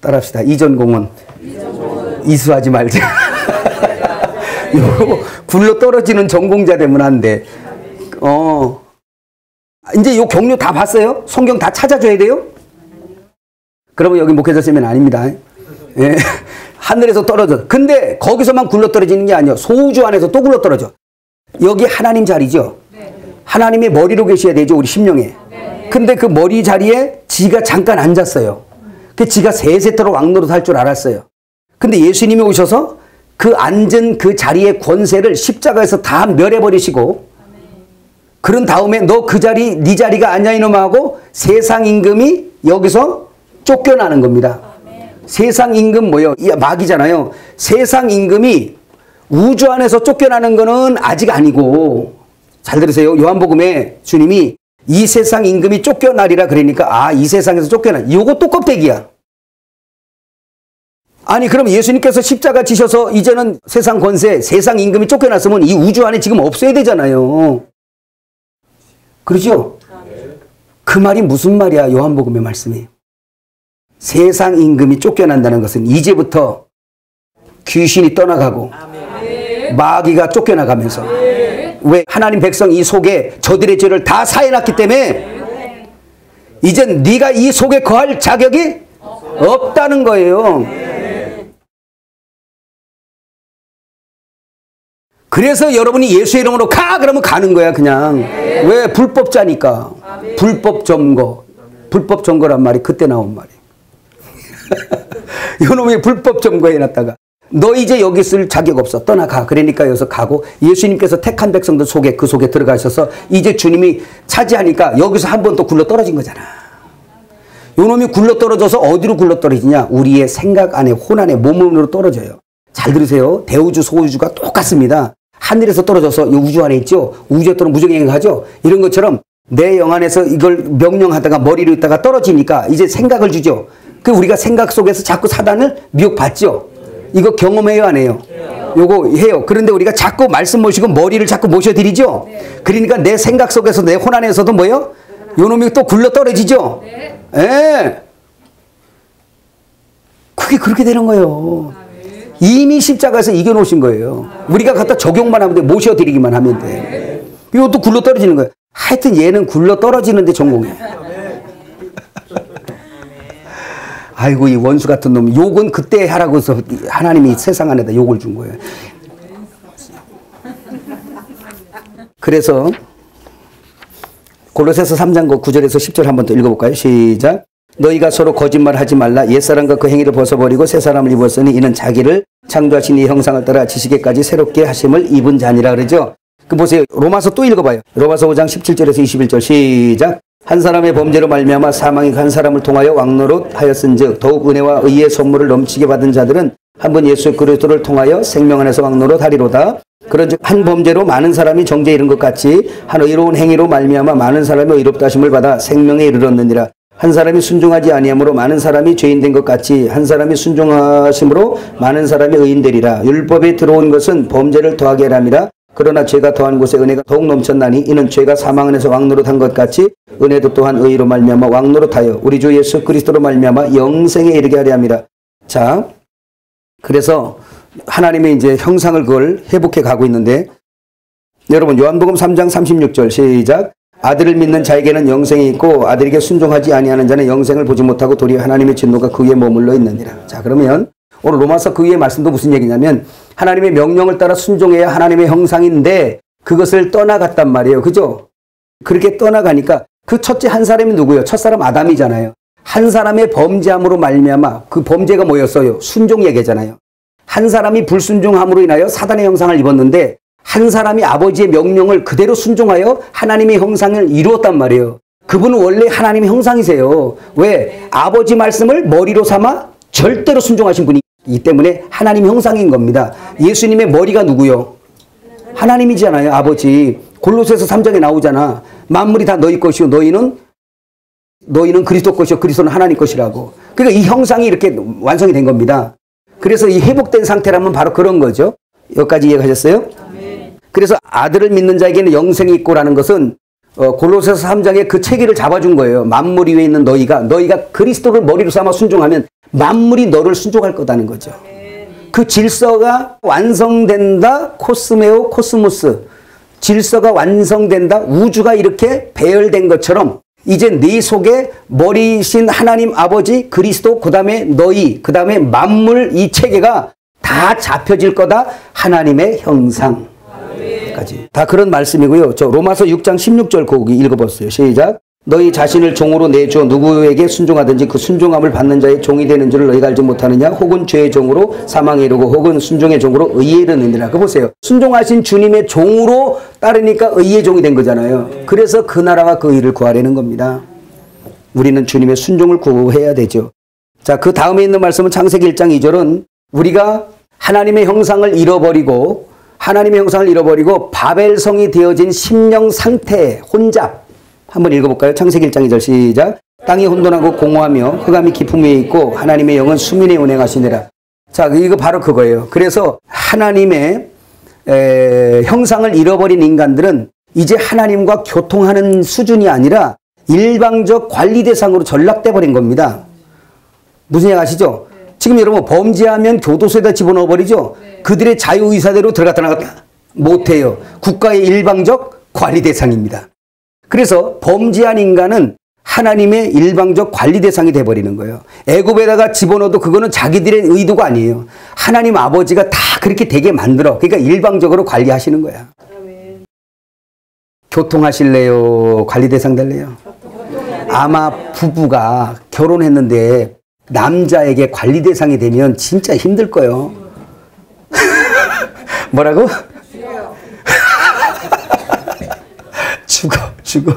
따라합시다. 이전공은 이수하지 말자. 요거 굴러떨어지는 전공자 되면 안 돼. 이제 요 경로 다 봤어요? 성경 다 찾아줘야 돼요? 그러면 여기 목회자 쌤은 아닙니다. 예. 하늘에서 떨어져. 근데 거기서만 굴러떨어지는 게 아니에요. 소우주 안에서 또 굴러떨어져. 여기 하나님 자리죠. 하나님의 머리로 계셔야 되죠. 우리 심령에. 근데 그 머리 자리에 지가 잠깐 앉았어요. 그 지가 세세토록 왕노릇 할 줄 알았어요. 근데 예수님이 오셔서 그 앉은 그 자리의 권세를 십자가에서 다 멸해버리시고, 그런 다음에 너 그 자리, 네 자리가 아니야 이놈아 하고 세상 임금이 여기서 쫓겨나는 겁니다. 세상 임금 뭐예요? 마귀잖아요. 세상 임금이 우주 안에서 쫓겨나는 거는 아직 아니고, 잘 들으세요. 요한복음에 주님이 이 세상 임금이 쫓겨나리라 그러니까, 이 세상에서 쫓겨나. 요거 또 껍데기야. 아니 그럼 예수님께서 십자가 지셔서 이제는 세상 권세, 세상 임금이 쫓겨났으면 이 우주 안에 지금 없어야 되잖아요. 그러죠? 그 말이 무슨 말이야? 요한복음의 말씀이. 세상 임금이 쫓겨난다는 것은 이제부터 귀신이 떠나가고 마귀가 쫓겨나가면서, 왜? 하나님 백성 이 속에 저들의 죄를 다 사해놨기 때문에 이젠 네가 이 속에 거할 자격이 없다는 거예요. 그래서 여러분이 예수의 이름으로 가! 그러면 가는 거야 그냥. 왜? 불법자니까. 불법 점거. 불법 점거란 말이 그때 나온 말이에요. 이놈이 불법 점거해놨다가 너 이제 여기 있을 자격 없어. 떠나가. 그러니까 여기서 가고, 예수님께서 택한 백성들 속에, 그 속에 들어가셔서 이제 주님이 차지하니까 여기서 한 번 또 굴러 떨어진 거잖아. 이놈이 굴러 떨어져서 어디로 굴러 떨어지냐? 우리의 생각 안에, 혼 안에, 몸으로 떨어져요. 잘 들으세요. 대우주, 소우주가 똑같습니다. 하늘에서 떨어져서 이 우주 안에 있죠. 우주에 떨어져 무적행을 하죠. 이런 것처럼 내 영 안에서 이걸 명령하다가 머리로 있다가 떨어지니까 이제 생각을 주죠. 그 우리가 생각 속에서 자꾸 사단을 미혹받죠. 이거 경험해요, 안 해요? 요거 해요. 그런데 우리가 자꾸 말씀 모시고 머리를 자꾸 모셔드리죠. 그러니까 내 생각 속에서, 내 혼 안에서도 뭐예요? 요놈이 또 굴러 떨어지죠. 예. 그게 그렇게 되는 거예요. 이미 십자가에서 이겨놓으신 거예요. 우리가 갖다 적용만 하면 돼. 모셔드리기만 하면 돼. 이것도 굴러 떨어지는 거예요. 하여튼 얘는 굴러 떨어지는데 전공해. 아이고 이 원수 같은 놈. 욕은 그때 하라고 해서 하나님이 세상 안에다 욕을 준 거예요. 그래서 골로새서 3장 9절에서 10절 한번 더 읽어볼까요? 시작. 너희가 서로 거짓말하지 말라. 옛사람과 그 행위를 벗어버리고 새 사람을 입었으니 이는 자기를 창조하신 이 형상을 따라 지식에까지 새롭게 하심을 입은 자니라 그러죠. 그 보세요. 로마서 또 읽어봐요. 로마서 5장 17절에서 21절 시작. 한 사람의 범죄로 말미암아 사망이 한 사람을 통하여 왕노릇 하였은즉 더욱 은혜와 의의 선물을 넘치게 받은 자들은 한 번 예수 그리스도를 통하여 생명 안에서 왕노릇 하리로다. 그런즉 한 범죄로 많은 사람이 정죄에 이른 것 같이 한 의로운 행위로 말미암아 많은 사람이 의롭다 하심을 받아 생명에 이르렀느니라. 한 사람이 순종하지 아니함으로 많은 사람이 죄인 된 것 같이 한 사람이 순종하심으로 많은 사람이 의인 되리라. 율법에 들어온 것은 범죄를 더하게 하람이라. 그러나 죄가 더한 곳에 은혜가 더욱 넘쳤나니 이는 죄가 사망 안에서 왕노릇한 것 같이 은혜도 또한 의로 말미암아 왕노릇하여 우리 주 예수 그리스도로 말미암아 영생에 이르게 하려 함이라. 자, 그래서 하나님의 이제 형상을 그걸 회복해 가고 있는데, 여러분 요한복음 3장 36절 시작. 아들을 믿는 자에게는 영생이 있고 아들에게 순종하지 아니하는 자는 영생을 보지 못하고 도리어 하나님의 진노가 그 위에 머물러 있느니라. 자, 그러면 오늘 로마서 그 위에 말씀도 무슨 얘기냐면 하나님의 명령을 따라 순종해야 하나님의 형상인데 그것을 떠나갔단 말이에요. 그죠? 그렇게 떠나가니까 그 첫째 한 사람이 누구예요? 첫사람 아담이잖아요. 한 사람의 범죄함으로 말미암아, 그 범죄가 뭐였어요? 순종 얘기잖아요. 한 사람이 불순종함으로 인하여 사단의 형상을 입었는데 한 사람이 아버지의 명령을 그대로 순종하여 하나님의 형상을 이루었단 말이에요. 그분은 원래 하나님의 형상이세요. 왜? 아버지 말씀을 머리로 삼아 절대로 순종하신 분이기 때문에 하나님 형상인 겁니다. 예수님의 머리가 누구요? 하나님이잖아요. 아버지. 골로새서 3장에 나오잖아. 만물이 다 너희 것이요 너희는 그리스도 것이요 그리스도는 하나님 것이라고. 그러니까 이 형상이 이렇게 완성이 된 겁니다. 그래서 이 회복된 상태라면 바로 그런 거죠. 여기까지 이해하셨어요? 그래서 아들을 믿는 자에게는 영생이 있고라는 것은 골로새서 3장에 그 체계를 잡아준 거예요. 만물 위에 있는 너희가 그리스도를 머리로 삼아 순종하면 만물이 너를 순종할 거다는 거죠. 그 질서가 완성된다. 코스메오 코스모스. 질서가 완성된다. 우주가 이렇게 배열된 것처럼 이제 네 속에 머리신 하나님 아버지 그리스도 그 다음에 너희 그 다음에 만물 이 체계가 다 잡혀질 거다. 하나님의 형상. 까지. 다 그런 말씀이고요. 저 로마서 6장 16절 거기 읽어봤어요. 시작. 너희 자신을 종으로 내줘 누구에게 순종하든지 그 순종함을 받는 자의 종이 되는 줄을 너희가 알지 못하느냐. 혹은 죄의 종으로 사망에 이르고 혹은 순종의 종으로 의에 이르느니라. 그 보세요. 순종하신 주님의 종으로 따르니까 의의 종이 된 거잖아요. 그래서 그 나라와 그 의를 구하려는 겁니다. 우리는 주님의 순종을 구해야 되죠. 자, 그 다음에 있는 말씀은 창세기 1장 2절은 우리가 하나님의 형상을 잃어버리고 바벨성이 되어진 심령 상태에 혼잡. 한번 읽어볼까요? 창세기 1장 2절 시작. 땅이 혼돈하고 공허하며 흑암이 깊음 위에 있고 하나님의 영은 수면에 운행하시니라. 자, 이거 바로 그거예요. 그래서 하나님의 형상을 잃어버린 인간들은 이제 하나님과 교통하는 수준이 아니라 일방적 관리 대상으로 전락돼 버린 겁니다. 무슨 얘기 아시죠? 지금 여러분 범죄하면 교도소에다 집어넣어 버리죠. 그들의 자유의사대로 들어갔다 나갔다 못해요. 국가의 일방적 관리 대상입니다. 그래서 범죄한 인간은 하나님의 일방적 관리 대상이 돼버리는 거예요. 애굽에다가 집어넣어도 그거는 자기들의 의도가 아니에요. 하나님 아버지가 다 그렇게 되게 만들어. 그러니까 일방적으로 관리하시는 거야. 교통하실래요? 관리 대상 될래요? 아마 부부가 결혼했는데 남자에게 관리 대상이 되면 진짜 힘들 거예요. 뭐라고? 죽어.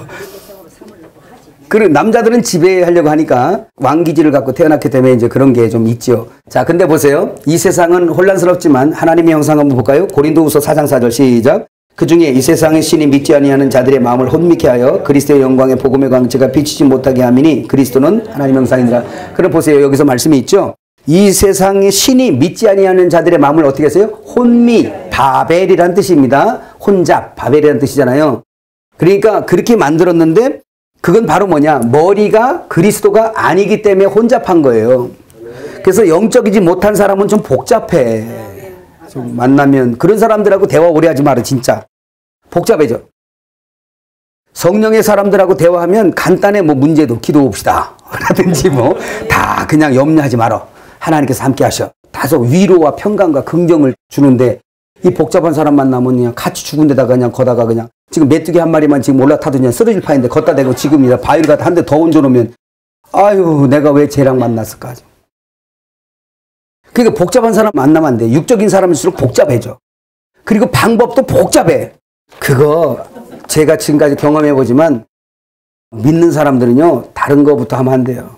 그리고 남자들은 지배하려고 하니까 왕기질을 갖고 태어났기 때문에 이제 그런 게 좀 있죠. 자, 근데 보세요. 이 세상은 혼란스럽지만 하나님의 형상 한번 볼까요? 고린도후서 4장 4절 시작. 그 중에 이 세상의 신이 믿지 아니하는 자들의 마음을 혼미케 하여 그리스도의 영광의 복음의 광채가 비치지 못하게 함이니 그리스도는 하나님의 형상이니라. 그럼 보세요. 여기서 말씀이 있죠. 이 세상의 신이 믿지 아니하는 자들의 마음을 어떻게 했어요? 혼미, 바벨이라는 뜻입니다. 혼잡, 바벨이라는 뜻이잖아요. 그러니까 그렇게 만들었는데 그건 바로 뭐냐? 머리가 그리스도가 아니기 때문에 혼잡한 거예요. 그래서 영적이지 못한 사람은 좀 복잡해. 좀 만나면 그런 사람들하고 대화 오래 하지 마라. 진짜 복잡해져. 성령의 사람들하고 대화하면 간단해. 뭐 문제도 기도합시다 라든지 뭐 다 그냥 염려하지 마라. 하나님께서 함께 하셔. 다소 위로와 평강과 긍정을 주는데 이 복잡한 사람 만나면 그냥 같이 죽은 데다가 그냥 거다가 그냥 지금 메뚜기 한 마리만 지금 올라타도 그냥 쓰러질 판인데 걷다 대고 지금이다 바위를 갖다 한 대 더 얹어놓으면 아유 내가 왜 쟤랑 만났을까. 그러니까 복잡한 사람 만나면 안 돼. 육적인 사람일수록 복잡해져. 그리고 방법도 복잡해. 그거 제가 지금까지 경험해보지만 믿는 사람들은요 다른 거부터 하면 안 돼요.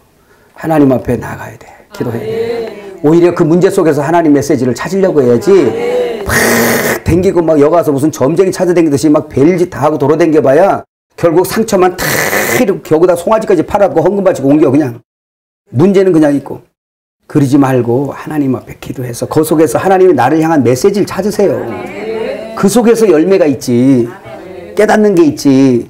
하나님 앞에 나가야 돼. 기도해야 돼. 오히려 그 문제 속에서 하나님 메시지를 찾으려고 해야지 막 댕기고 막 여가서 무슨 점쟁이 찾아댕기듯이 막 별짓 다 하고 돌아댕겨봐야 결국 상처만 탁 이렇게 겨우다 송아지까지 팔아갖고 헌금 바치고 옮겨. 그냥 문제는 그냥 있고. 그러지 말고 하나님 앞에 기도해서 그 속에서 하나님이 나를 향한 메시지를 찾으세요. 그 속에서 열매가 있지. 깨닫는 게 있지.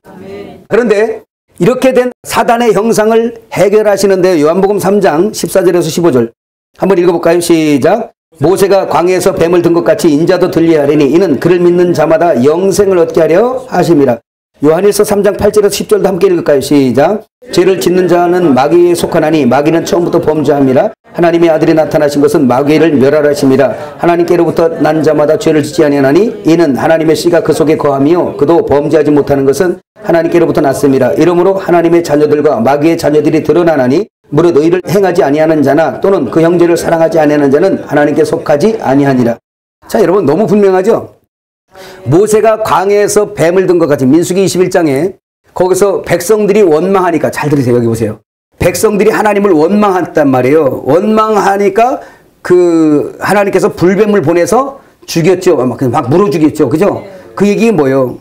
그런데 이렇게 된 사단의 형상을 해결하시는데 요한복음 3장 14절에서 15절 한번 읽어볼까요? 시작. 모세가 광야에서 뱀을 든 것 같이 인자도 들리게 하리니 이는 그를 믿는 자마다 영생을 얻게 하려 하심이라. 요한일서 3장 8절에서 10절도 함께 읽을까요? 시작. 죄를 짓는 자는 마귀에 속하나니 마귀는 처음부터 범죄함이라. 하나님의 아들이 나타나신 것은 마귀를 멸하라심이라. 하나님께로부터 난 자마다 죄를 짓지 아니하나니 이는 하나님의 씨가 그 속에 거함이요 그도 범죄하지 못하는 것은 하나님께로부터 났음이라. 이러므로 하나님의 자녀들과 마귀의 자녀들이 드러나나니 무릇 의를 행하지 아니하는 자나 또는 그 형제를 사랑하지 아니하는 자는 하나님께 속하지 아니하니라. 자, 여러분 너무 분명하죠? 모세가 광야에서 뱀을 든 것 같이 민수기 21장에 거기서 백성들이 원망하니까, 잘 들으세요. 여기 보세요. 백성들이 하나님을 원망했단 말이에요. 원망하니까 하나님께서 불뱀을 보내서 죽였죠. 막 물어 죽였죠. 그죠? 그 얘기 뭐예요?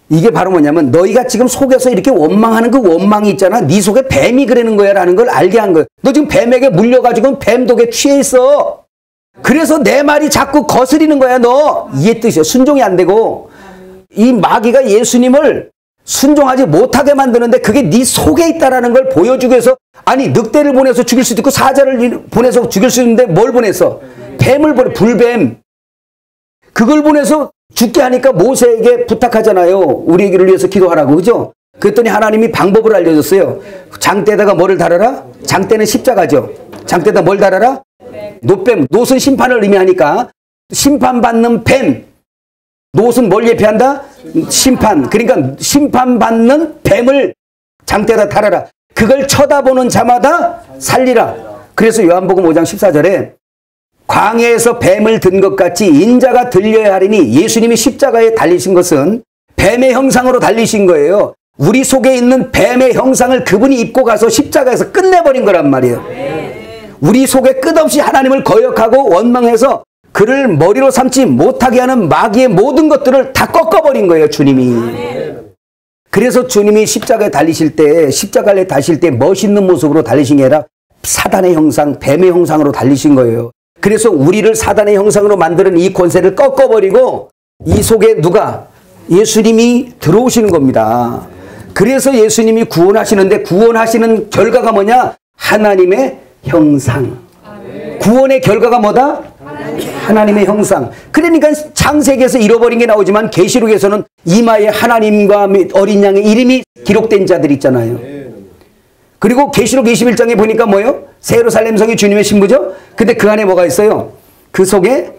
이게 바로 뭐냐면 너희가 지금 속에서 이렇게 원망하는 그 원망이 있잖아. 네 속에 뱀이 그러는 거야 라는 걸 알게 한 거예요. 너 지금 뱀에게 물려가지고 뱀 독에 취해 있어. 그래서 내 말이 자꾸 거스리는 거야 너. 이해 뜻이요. 순종이 안 되고 이 마귀가 예수님을 순종하지 못하게 만드는데 그게 네 속에 있다라는 걸 보여주기 위해서 아니 늑대를 보내서 죽일 수도 있고 사자를 보내서 죽일 수 있는데 뭘 보냈어? 뱀을 보내. 불뱀. 그걸 보내서 죽게 하니까 모세에게 부탁하잖아요. 우리를 위해서 기도하라고. 그죠? 그랬더니 하나님이 방법을 알려줬어요. 장대에다가 뭐를 달아라? 장대는 십자가죠. 장대에다 뭘 달아라? 노뱀. 노은 심판을 의미하니까 심판받는 뱀. 노은 뭘 예표한다? 심판. 그러니까 심판받는 뱀을 장대에다 달아라. 그걸 쳐다보는 자마다 살리라. 그래서 요한복음 5장 14절에 광야에서 뱀을 든 것 같이 인자가 들려야 하리니 예수님이 십자가에 달리신 것은 뱀의 형상으로 달리신 거예요. 우리 속에 있는 뱀의 형상을 그분이 입고 가서 십자가에서 끝내버린 거란 말이에요. 우리 속에 끝없이 하나님을 거역하고 원망해서 그를 머리로 삼지 못하게 하는 마귀의 모든 것들을 다 꺾어버린 거예요. 주님이. 그래서 주님이 십자가에 달리실 때 십자가에 달리실 때 멋있는 모습으로 달리신 게 아니라 사단의 형상, 뱀의 형상으로 달리신 거예요. 그래서 우리를 사단의 형상으로 만드는 이 권세를 꺾어버리고 이 속에 누가? 예수님이 들어오시는 겁니다. 그래서 예수님이 구원하시는데 구원하시는 결과가 뭐냐? 하나님의 형상. 구원의 결과가 뭐다? 하나님의 형상. 그러니까 창세기에서 잃어버린 게 나오지만 계시록에서는 이마에 하나님과 어린 양의 이름이 기록된 자들 있잖아요. 그리고 계시록 21장에 보니까 뭐예요? 새 예루살렘 성이 주님의 신부죠? 근데 그 안에 뭐가 있어요? 그 속에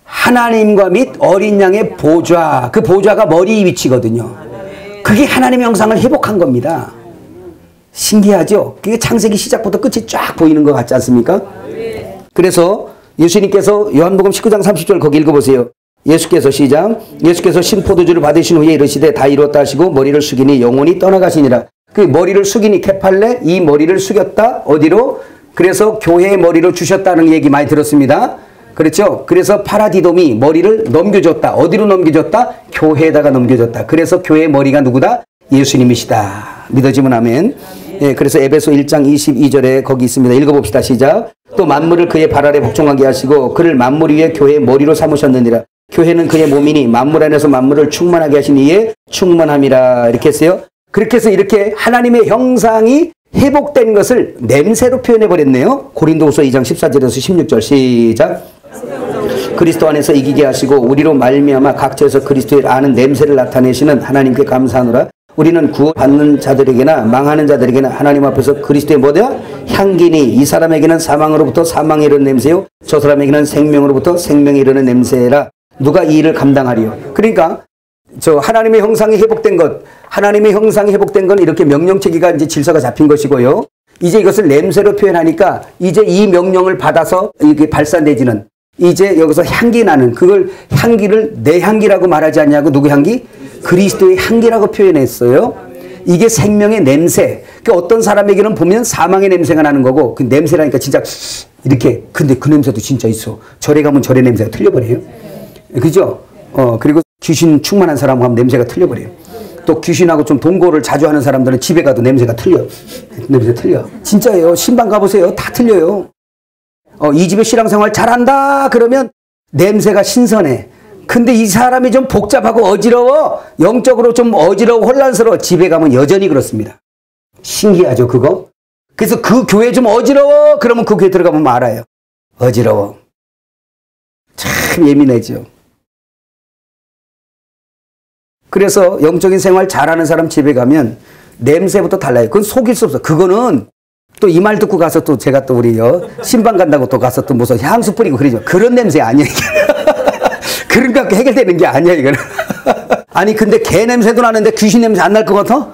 하나님과 및 어린 양의 보좌. 그 보좌가 머리 위치거든요. 그게 하나님의 형상을 회복한 겁니다. 신기하죠? 그게 창세기 시작부터 끝이 쫙 보이는 것 같지 않습니까? 그래서 예수님께서 요한복음 19장 30절 거기 읽어보세요. 예수께서 시작. 예수께서 신포도주를 받으신 후에 이르시되 다 이루었다 하시고 머리를 숙이니 영혼이 떠나가시니라. 그 머리를 숙이니 케팔레 이 머리를 숙였다. 어디로? 그래서 교회의 머리를 주셨다는 얘기 많이 들었습니다. 그렇죠? 그래서 파라디돔이 머리를 넘겨줬다. 어디로 넘겨줬다? 교회에다가 넘겨줬다. 그래서 교회의 머리가 누구다? 예수님이시다. 믿어지면 아멘. 예, 그래서 에베소 1장 22절에 거기 있습니다. 읽어봅시다. 시작. 또 만물을 그의 발 아래 복종하게 하시고 그를 만물 위에 교회의 머리로 삼으셨느니라. 교회는 그의 몸이니 만물 안에서 만물을 충만하게 하신 이에 충만함이라. 이렇게 했어요. 그렇게 해서 이렇게 하나님의 형상이 회복된 것을 냄새로 표현해 버렸네요. 고린도후서 2장 14절에서 16절 시작. 그리스도 안에서 이기게 하시고 우리로 말미암아 각처에서 그리스도를 아는 냄새를 나타내시는 하나님께 감사하노라. 우리는 구원받는 자들에게나 망하는 자들에게나 하나님 앞에서 그리스도의 뭐다? 향기니 이 사람에게는 사망으로부터 사망에 이르는 냄새요 저 사람에게는 생명으로부터 생명에 이르는 냄새라. 누가 이 일을 감당하리요? 그러니까 저 하나님의 형상이 회복된 것, 하나님의 형상이 회복된 건 이렇게 명령체계가 이제 질서가 잡힌 것이고요. 이제 이것을 냄새로 표현하니까 이제 이 명령을 받아서 이게 발산되지는 이제 여기서 향기 나는 그걸 향기를 내 향기라고 말하지 않냐고. 누구 향기? 그리스도의 향기라고 표현했어요. 이게 생명의 냄새. 그 어떤 사람에게는 보면 사망의 냄새가 나는 거고 그 냄새라니까 진짜 이렇게. 근데 그 냄새도 진짜 있어. 절에 가면 절의 냄새가 틀려버려요. 그죠? 그리고 귀신 충만한 사람 하면 냄새가 틀려버려요. 또 귀신하고 좀 동거를 자주 하는 사람들은 집에 가도 냄새가 틀려. 냄새 틀려. 진짜예요. 신방 가보세요. 다 틀려요. 이 집에 신앙생활 잘한다 그러면 냄새가 신선해. 근데 이 사람이 좀 복잡하고 어지러워, 영적으로 좀 어지러워 혼란스러워, 집에 가면 여전히 그렇습니다. 신기하죠 그거? 그래서 그 교회 좀 어지러워 그러면 그 교회 들어가면 알아요. 어지러워. 참 예민해져. 그래서 영적인 생활 잘하는 사람 집에 가면 냄새부터 달라요. 그건 속일 수 없어. 그거는 또 이 말 듣고 가서 또 제가 또 우리 신방 간다고 또 가서 또 무슨 향수 뿌리고 그러죠. 그런 냄새 아니야 이게. 그런 거 갖고 해결되는 게 아니야 이거는. 아니 근데 개 냄새도 나는데 귀신 냄새 안 날 것 같아?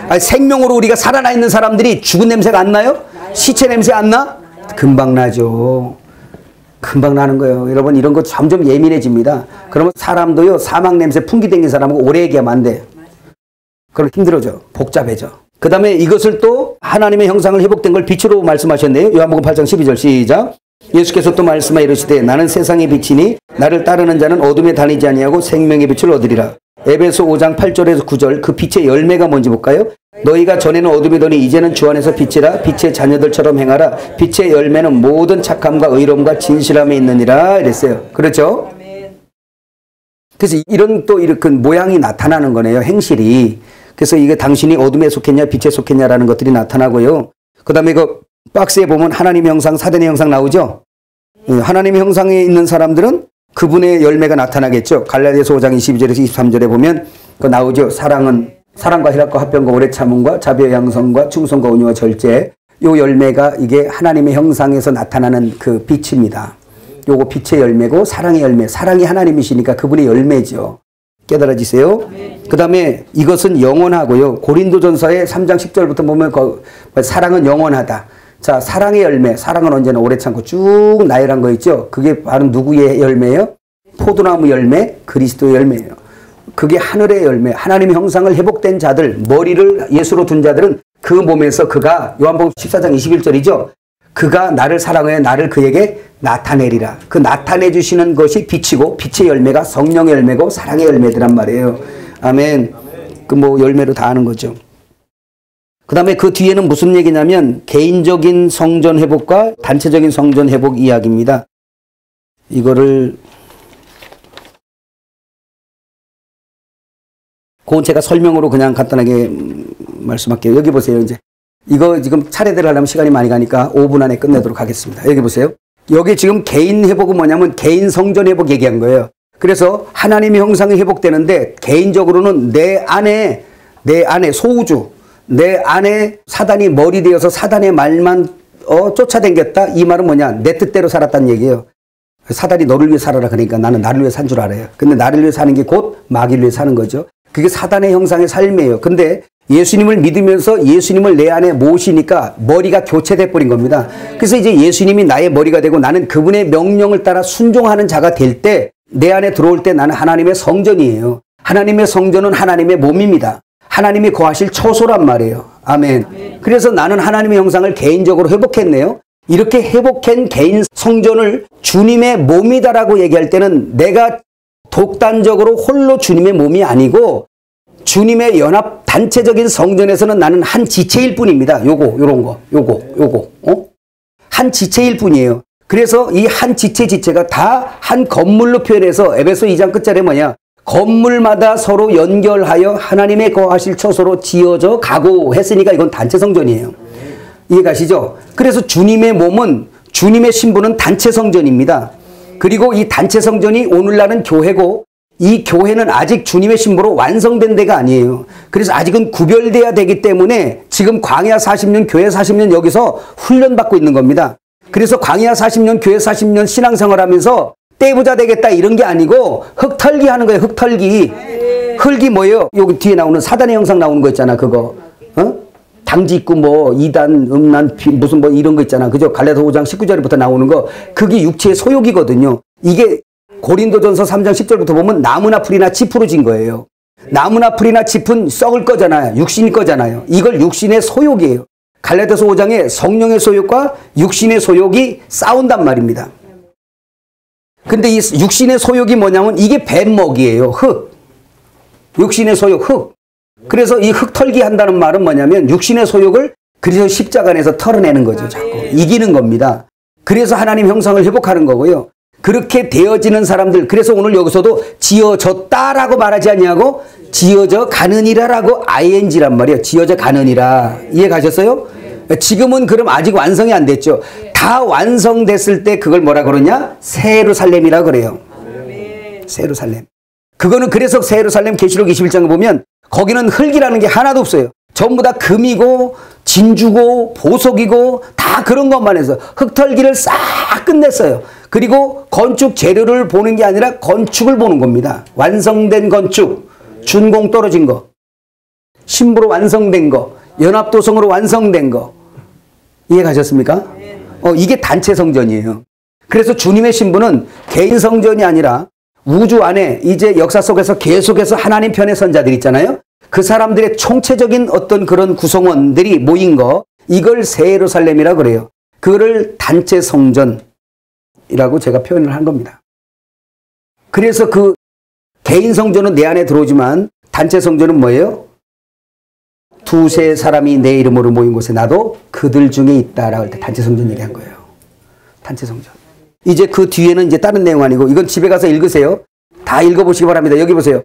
아니, 생명으로 우리가 살아나 있는 사람들이 죽은 냄새가 안 나요? 시체 냄새 안 나? 금방 나죠. 금방 나는 거예요. 여러분 이런 거 점점 예민해집니다. 그러면 사람도요 사망 냄새 풍기 댕긴 사람하고 오래 얘기하면 안 돼. 그럼 힘들어져. 복잡해져. 그 다음에 이것을 또 하나님의 형상을 회복된 걸 빛으로 말씀하셨네요. 요한복음 8장 12절 시작. 예수께서 또 말씀하여 이르시되 나는 세상의 빛이니 나를 따르는 자는 어둠에 다니지 아니하고 생명의 빛을 얻으리라. 에베소 5장 8절에서 9절 그 빛의 열매가 뭔지 볼까요? 너희가 전에는 어둠이더니 이제는 주 안에서 빛이라. 빛의 자녀들처럼 행하라. 빛의 열매는 모든 착함과 의로움과 진실함에 있느니라 이랬어요. 그렇죠? 그래서 이런 또 이렇게 모양이 나타나는 거네요. 행실이. 그래서 이게 당신이 어둠에 속했냐 빛에 속했냐라는 것들이 나타나고요. 그 다음에 그 박스에 보면 하나님의 형상, 사단의 형상 나오죠. 하나님의 형상에 있는 사람들은 그분의 열매가 나타나겠죠. 갈라디아서 5장 22절에서 23절에 보면 그 나오죠. 사랑과 희락과 화평과 오래 참음과 자비와 양성과 충성과 온유와 절제. 요 열매가 이게 하나님의 형상에서 나타나는 그 빛입니다. 요거 빛의 열매고 사랑의 열매. 사랑이 하나님이시니까 그분의 열매죠. 깨달아지세요? 그 다음에 이것은 영원하고요. 고린도전서의 3장 10절부터 보면 사랑은 영원하다. 자, 사랑의 열매. 사랑은 언제나 오래 참고 쭉 나열한 거 있죠. 그게 바로 누구의 열매예요? 포도나무 열매, 그리스도의 열매예요. 그게 하늘의 열매. 하나님의 형상을 회복된 자들, 머리를 예수로 둔 자들은 그 몸에서 그가 요한복음 14장 21절이죠. 그가 나를 사랑하여 나를 그에게 나타내리라. 그 나타내 주시는 것이 빛이고 빛의 열매가 성령의 열매고 사랑의 열매들란 말이에요. 아멘. 그 뭐 열매로 다 아는 거죠. 그 다음에 그 뒤에는 무슨 얘기냐면 개인적인 성전 회복과 단체적인 성전 회복 이야기입니다. 이거를 그건 제가 설명으로 그냥 간단하게 말씀할게요. 여기 보세요. 이제 이거 지금 차례대로 하려면 시간이 많이 가니까 5분 안에 끝내도록 하겠습니다. 여기 보세요. 여기 지금 개인 회복은 뭐냐면 개인 성전 회복 얘기한 거예요. 그래서 하나님의 형상이 회복되는데 개인적으로는 내 안에 소우주, 내 안에 사단이 머리 되어서 사단의 말만 쫓아다녔다. 이 말은 뭐냐? 내 뜻대로 살았다는 얘기예요. 사단이 너를 위해 살아라 그러니까 나는 나를 위해 산 줄 알아요. 근데 나를 위해 사는 게 곧 마귀를 위해 사는 거죠. 그게 사단의 형상의 삶이에요. 근데 예수님을 믿으면서 예수님을 내 안에 모시니까 머리가 교체돼 버린 겁니다. 그래서 이제 예수님이 나의 머리가 되고 나는 그분의 명령을 따라 순종하는 자가 될 때 내 안에 들어올 때 나는 하나님의 성전이에요. 하나님의 성전은 하나님의 몸입니다. 하나님이 거하실 처소란 말이에요. 아멘. 그래서 나는 하나님의 형상을 개인적으로 회복했네요. 이렇게 회복한 개인 성전을 주님의 몸이다라고 얘기할 때는 내가 독단적으로 홀로 주님의 몸이 아니고 주님의 연합 단체적인 성전에서는 나는 한 지체일 뿐입니다. 요거. 한 지체일 뿐이에요. 그래서 이 한 지체가 다 한 건물로 표현해서 에베소 2장 끝자리에 뭐냐? 건물마다 서로 연결하여 하나님의 거하실 처소로 지어져 가고 했으니까 이건 단체 성전이에요. 이해가시죠? 그래서 주님의 몸은 주님의 신부는 단체 성전입니다. 그리고 이 단체 성전이 오늘날은 교회고 이 교회는 아직 주님의 신부로 완성된 데가 아니에요. 그래서 아직은 구별돼야 되기 때문에 지금 광야 40년, 교회 40년 여기서 훈련받고 있는 겁니다. 그래서 광야 40년, 교회 40년 신앙생활하면서 떼부자 되겠다 이런 게 아니고 흙털기 하는 거예요. 흙털기. 흙이 뭐예요? 여기 뒤에 나오는 사단의 형상 나오는 거 있잖아. 그거. 당지 있고 뭐 이단, 음란, 무슨 뭐 이런 거 있잖아. 그죠? 갈라디아서 5장 19절부터 나오는 거. 그게 육체의 소욕이거든요. 이게 고린도전서 3장 10절부터 보면 나무나 풀이나 짚으로 진 거예요. 나무나 풀이나 짚은 썩을 거잖아요. 육신이 거잖아요. 이걸 육신의 소욕이에요. 갈라디아서 5장에 성령의 소욕과 육신의 소욕이 싸운단 말입니다. 근데 이 육신의 소욕이 뭐냐면 이게 뱀먹이에요. 흙. 육신의 소욕, 흙. 그래서 이 흙 털기 한다는 말은 뭐냐면 육신의 소욕을 그리스도 십자가 안에서 털어내는 거죠. 자꾸 이기는 겁니다. 그래서 하나님 형상을 회복하는 거고요. 그렇게 되어지는 사람들, 그래서 오늘 여기서도 지어졌다라고 말하지 않냐고 지어져 가느니라라고 ing란 말이에요. 지어져 가느니라. 이해 가셨어요? 지금은 그럼 아직 완성이 안 됐죠. 다 완성됐을 때 그걸 뭐라 그러냐? 새 예루살렘이라 그래요. 새 예루살렘. 그거는 그래서 새 예루살렘 계시록 21장을 보면 거기는 흙이라는 게 하나도 없어요. 전부 다 금이고 진주고 보석이고 다 그런 것만 해서 흙털기를 싹 끝냈어요. 그리고 건축 재료를 보는 게 아니라 건축을 보는 겁니다. 완성된 건축, 준공 떨어진 거, 신부로 완성된 거, 연합도성으로 완성된 거. 이해 가셨습니까? 이게 단체 성전이에요. 그래서 주님의 신부는 개인 성전이 아니라 우주 안에 이제 역사 속에서 계속해서 하나님 편에 선 자들 있잖아요. 그 사람들의 총체적인 어떤 그런 구성원들이 모인 거, 이걸 새 예루살렘이라 그래요. 그거를 단체 성전이라고 제가 표현을 한 겁니다. 그래서 그 개인 성전은 내 안에 들어오지만 단체 성전은 뭐예요? 두세 사람이 내 이름으로 모인 곳에 나도 그들 중에 있다라고 할 때 단체 성전 얘기한 거예요. 단체 성전. 이제 그 뒤에는 이제 다른 내용 아니고 이건 집에 가서 읽으세요. 다 읽어보시기 바랍니다. 여기 보세요.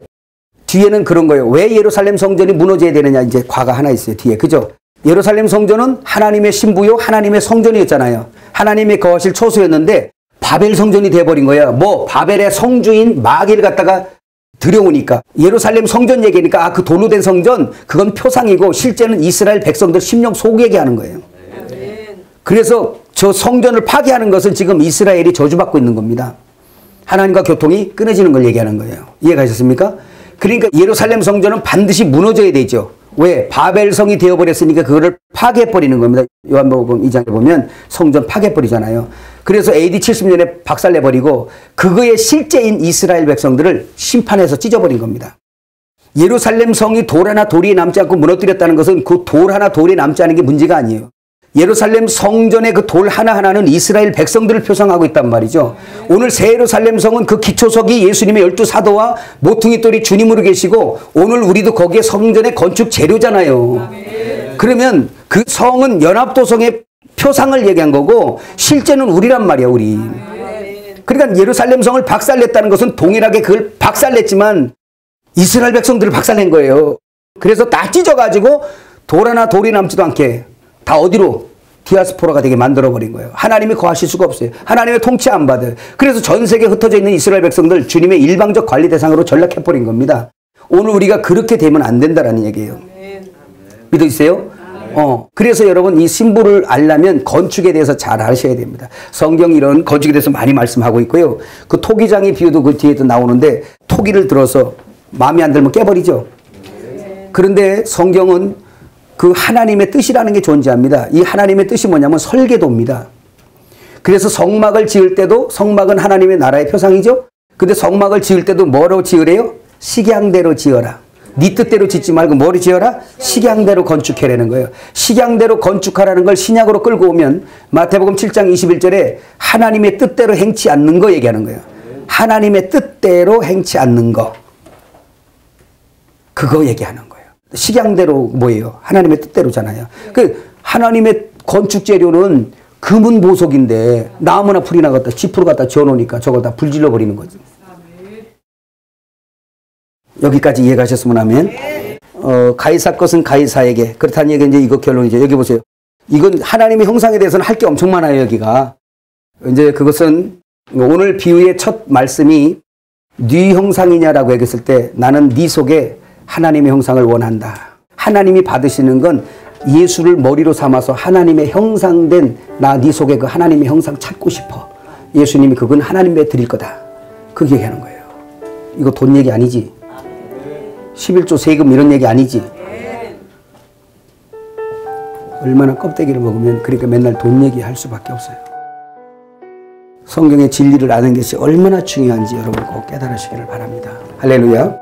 뒤에는 그런 거예요. 왜 예루살렘 성전이 무너져야 되느냐, 이제 과가 하나 있어요. 뒤에. 그죠? 예루살렘 성전은 하나님의 신부요, 하나님의 성전이었잖아요. 하나님의 거하실 초소였는데 바벨 성전이 돼버린 거예요. 뭐 바벨의 성주인 마귀를 갖다가 들여오니까 예루살렘 성전 얘기니까 그 돌로 된 성전, 그건 표상이고 실제는 이스라엘 백성들 심령 속이게 하는 거예요. 그래서 저 성전을 파괴하는 것은 지금 이스라엘이 저주받고 있는 겁니다. 하나님과 교통이 끊어지는 걸 얘기하는 거예요. 이해가셨습니까? 그러니까 예루살렘 성전은 반드시 무너져야 되죠. 왜? 바벨성이 되어버렸으니까 그거를 파괴해버리는 겁니다. 요한복음 2장에 보면 성전 파괴해버리잖아요. 그래서 AD 70년에 박살내버리고 그거의 실제인 이스라엘 백성들을 심판해서 찢어버린 겁니다. 예루살렘 성이 돌 하나 돌이 남지 않고 무너뜨렸다는 것은 그 돌 하나 돌이 남지 않은 게 문제가 아니에요. 예루살렘 성전의 그 돌 하나하나는 이스라엘 백성들을 표상하고 있단 말이죠. 오늘 새 예루살렘 성은 그 기초석이 예수님의 12사도와 모퉁이 돌이 주님으로 계시고 오늘 우리도 거기에 성전의 건축 재료잖아요. 그러면 그 성은 연합도성의 표상을 얘기한 거고 실제는 우리란 말이야, 우리. 그러니까 예루살렘 성을 박살냈다는 것은 동일하게 그걸 박살냈지만 이스라엘 백성들을 박살낸 거예요. 그래서 다 찢어가지고 돌 하나 돌이 남지도 않게 다 어디로? 디아스포라가 되게 만들어버린 거예요. 하나님이 거하실 수가 없어요. 하나님의 통치 안 받아요. 그래서 전 세계에 흩어져 있는 이스라엘 백성들 주님의 일방적 관리 대상으로 전락해버린 겁니다. 오늘 우리가 그렇게 되면 안 된다라는 얘기예요. 믿으세요? 그래서 여러분 이 신부를 알려면 건축에 대해서 잘 아셔야 됩니다. 성경 이런 건축에 대해서 많이 말씀하고 있고요. 그 토기장의 비유도 그 뒤에도 나오는데 토기를 들어서 마음에 안 들면 깨버리죠. 그런데 성경은 그 하나님의 뜻이라는 게 존재합니다. 이 하나님의 뜻이 뭐냐면 설계도입니다. 그래서 성막을 지을 때도 성막은 하나님의 나라의 표상이죠. 근데 성막을 지을 때도 뭐로 지으래요? 식양대로 지어라. 네 뜻대로 짓지 말고 뭐로 지어라? 식양대로 건축해라는 거예요. 식양대로 건축하라는 걸 신약으로 끌고 오면 마태복음 7장 21절에 하나님의 뜻대로 행치 않는 거 얘기하는 거예요. 하나님의 뜻대로 행치 않는 거. 그거 얘기하는 거예요. 식양대로 뭐예요? 하나님의 뜻대로잖아요. 그 하나님의 건축 재료는 금은 보석인데 나무나 풀이나 갖다 지푸로 갖다 지어놓으니까 저거 다 불질러 버리는 거죠. 여기까지 이해가셨으면 하면 가이사 것은 가이사에게 그렇다는 얘기 이제 이거 결론이죠. 여기 보세요. 이건 하나님의 형상에 대해서는 할 게 엄청 많아요. 여기가 이제 그것은 오늘 비유의 첫 말씀이 네 형상이냐라고 얘기했을 때 나는 네 속에 하나님의 형상을 원한다. 하나님이 받으시는 건 예수를 머리로 삼아서 하나님의 형상된 나 네 속에 그 하나님의 형상 찾고 싶어. 예수님이 그건 하나님께 드릴 거다. 그렇게 얘기하는 거예요. 이거 돈 얘기 아니지. 11조 세금 이런 얘기 아니지. 얼마나 껍데기를 먹으면 그러니까 맨날 돈 얘기할 수밖에 없어요. 성경의 진리를 아는 것이 얼마나 중요한지 여러분 꼭 깨달으시기를 바랍니다. 할렐루야.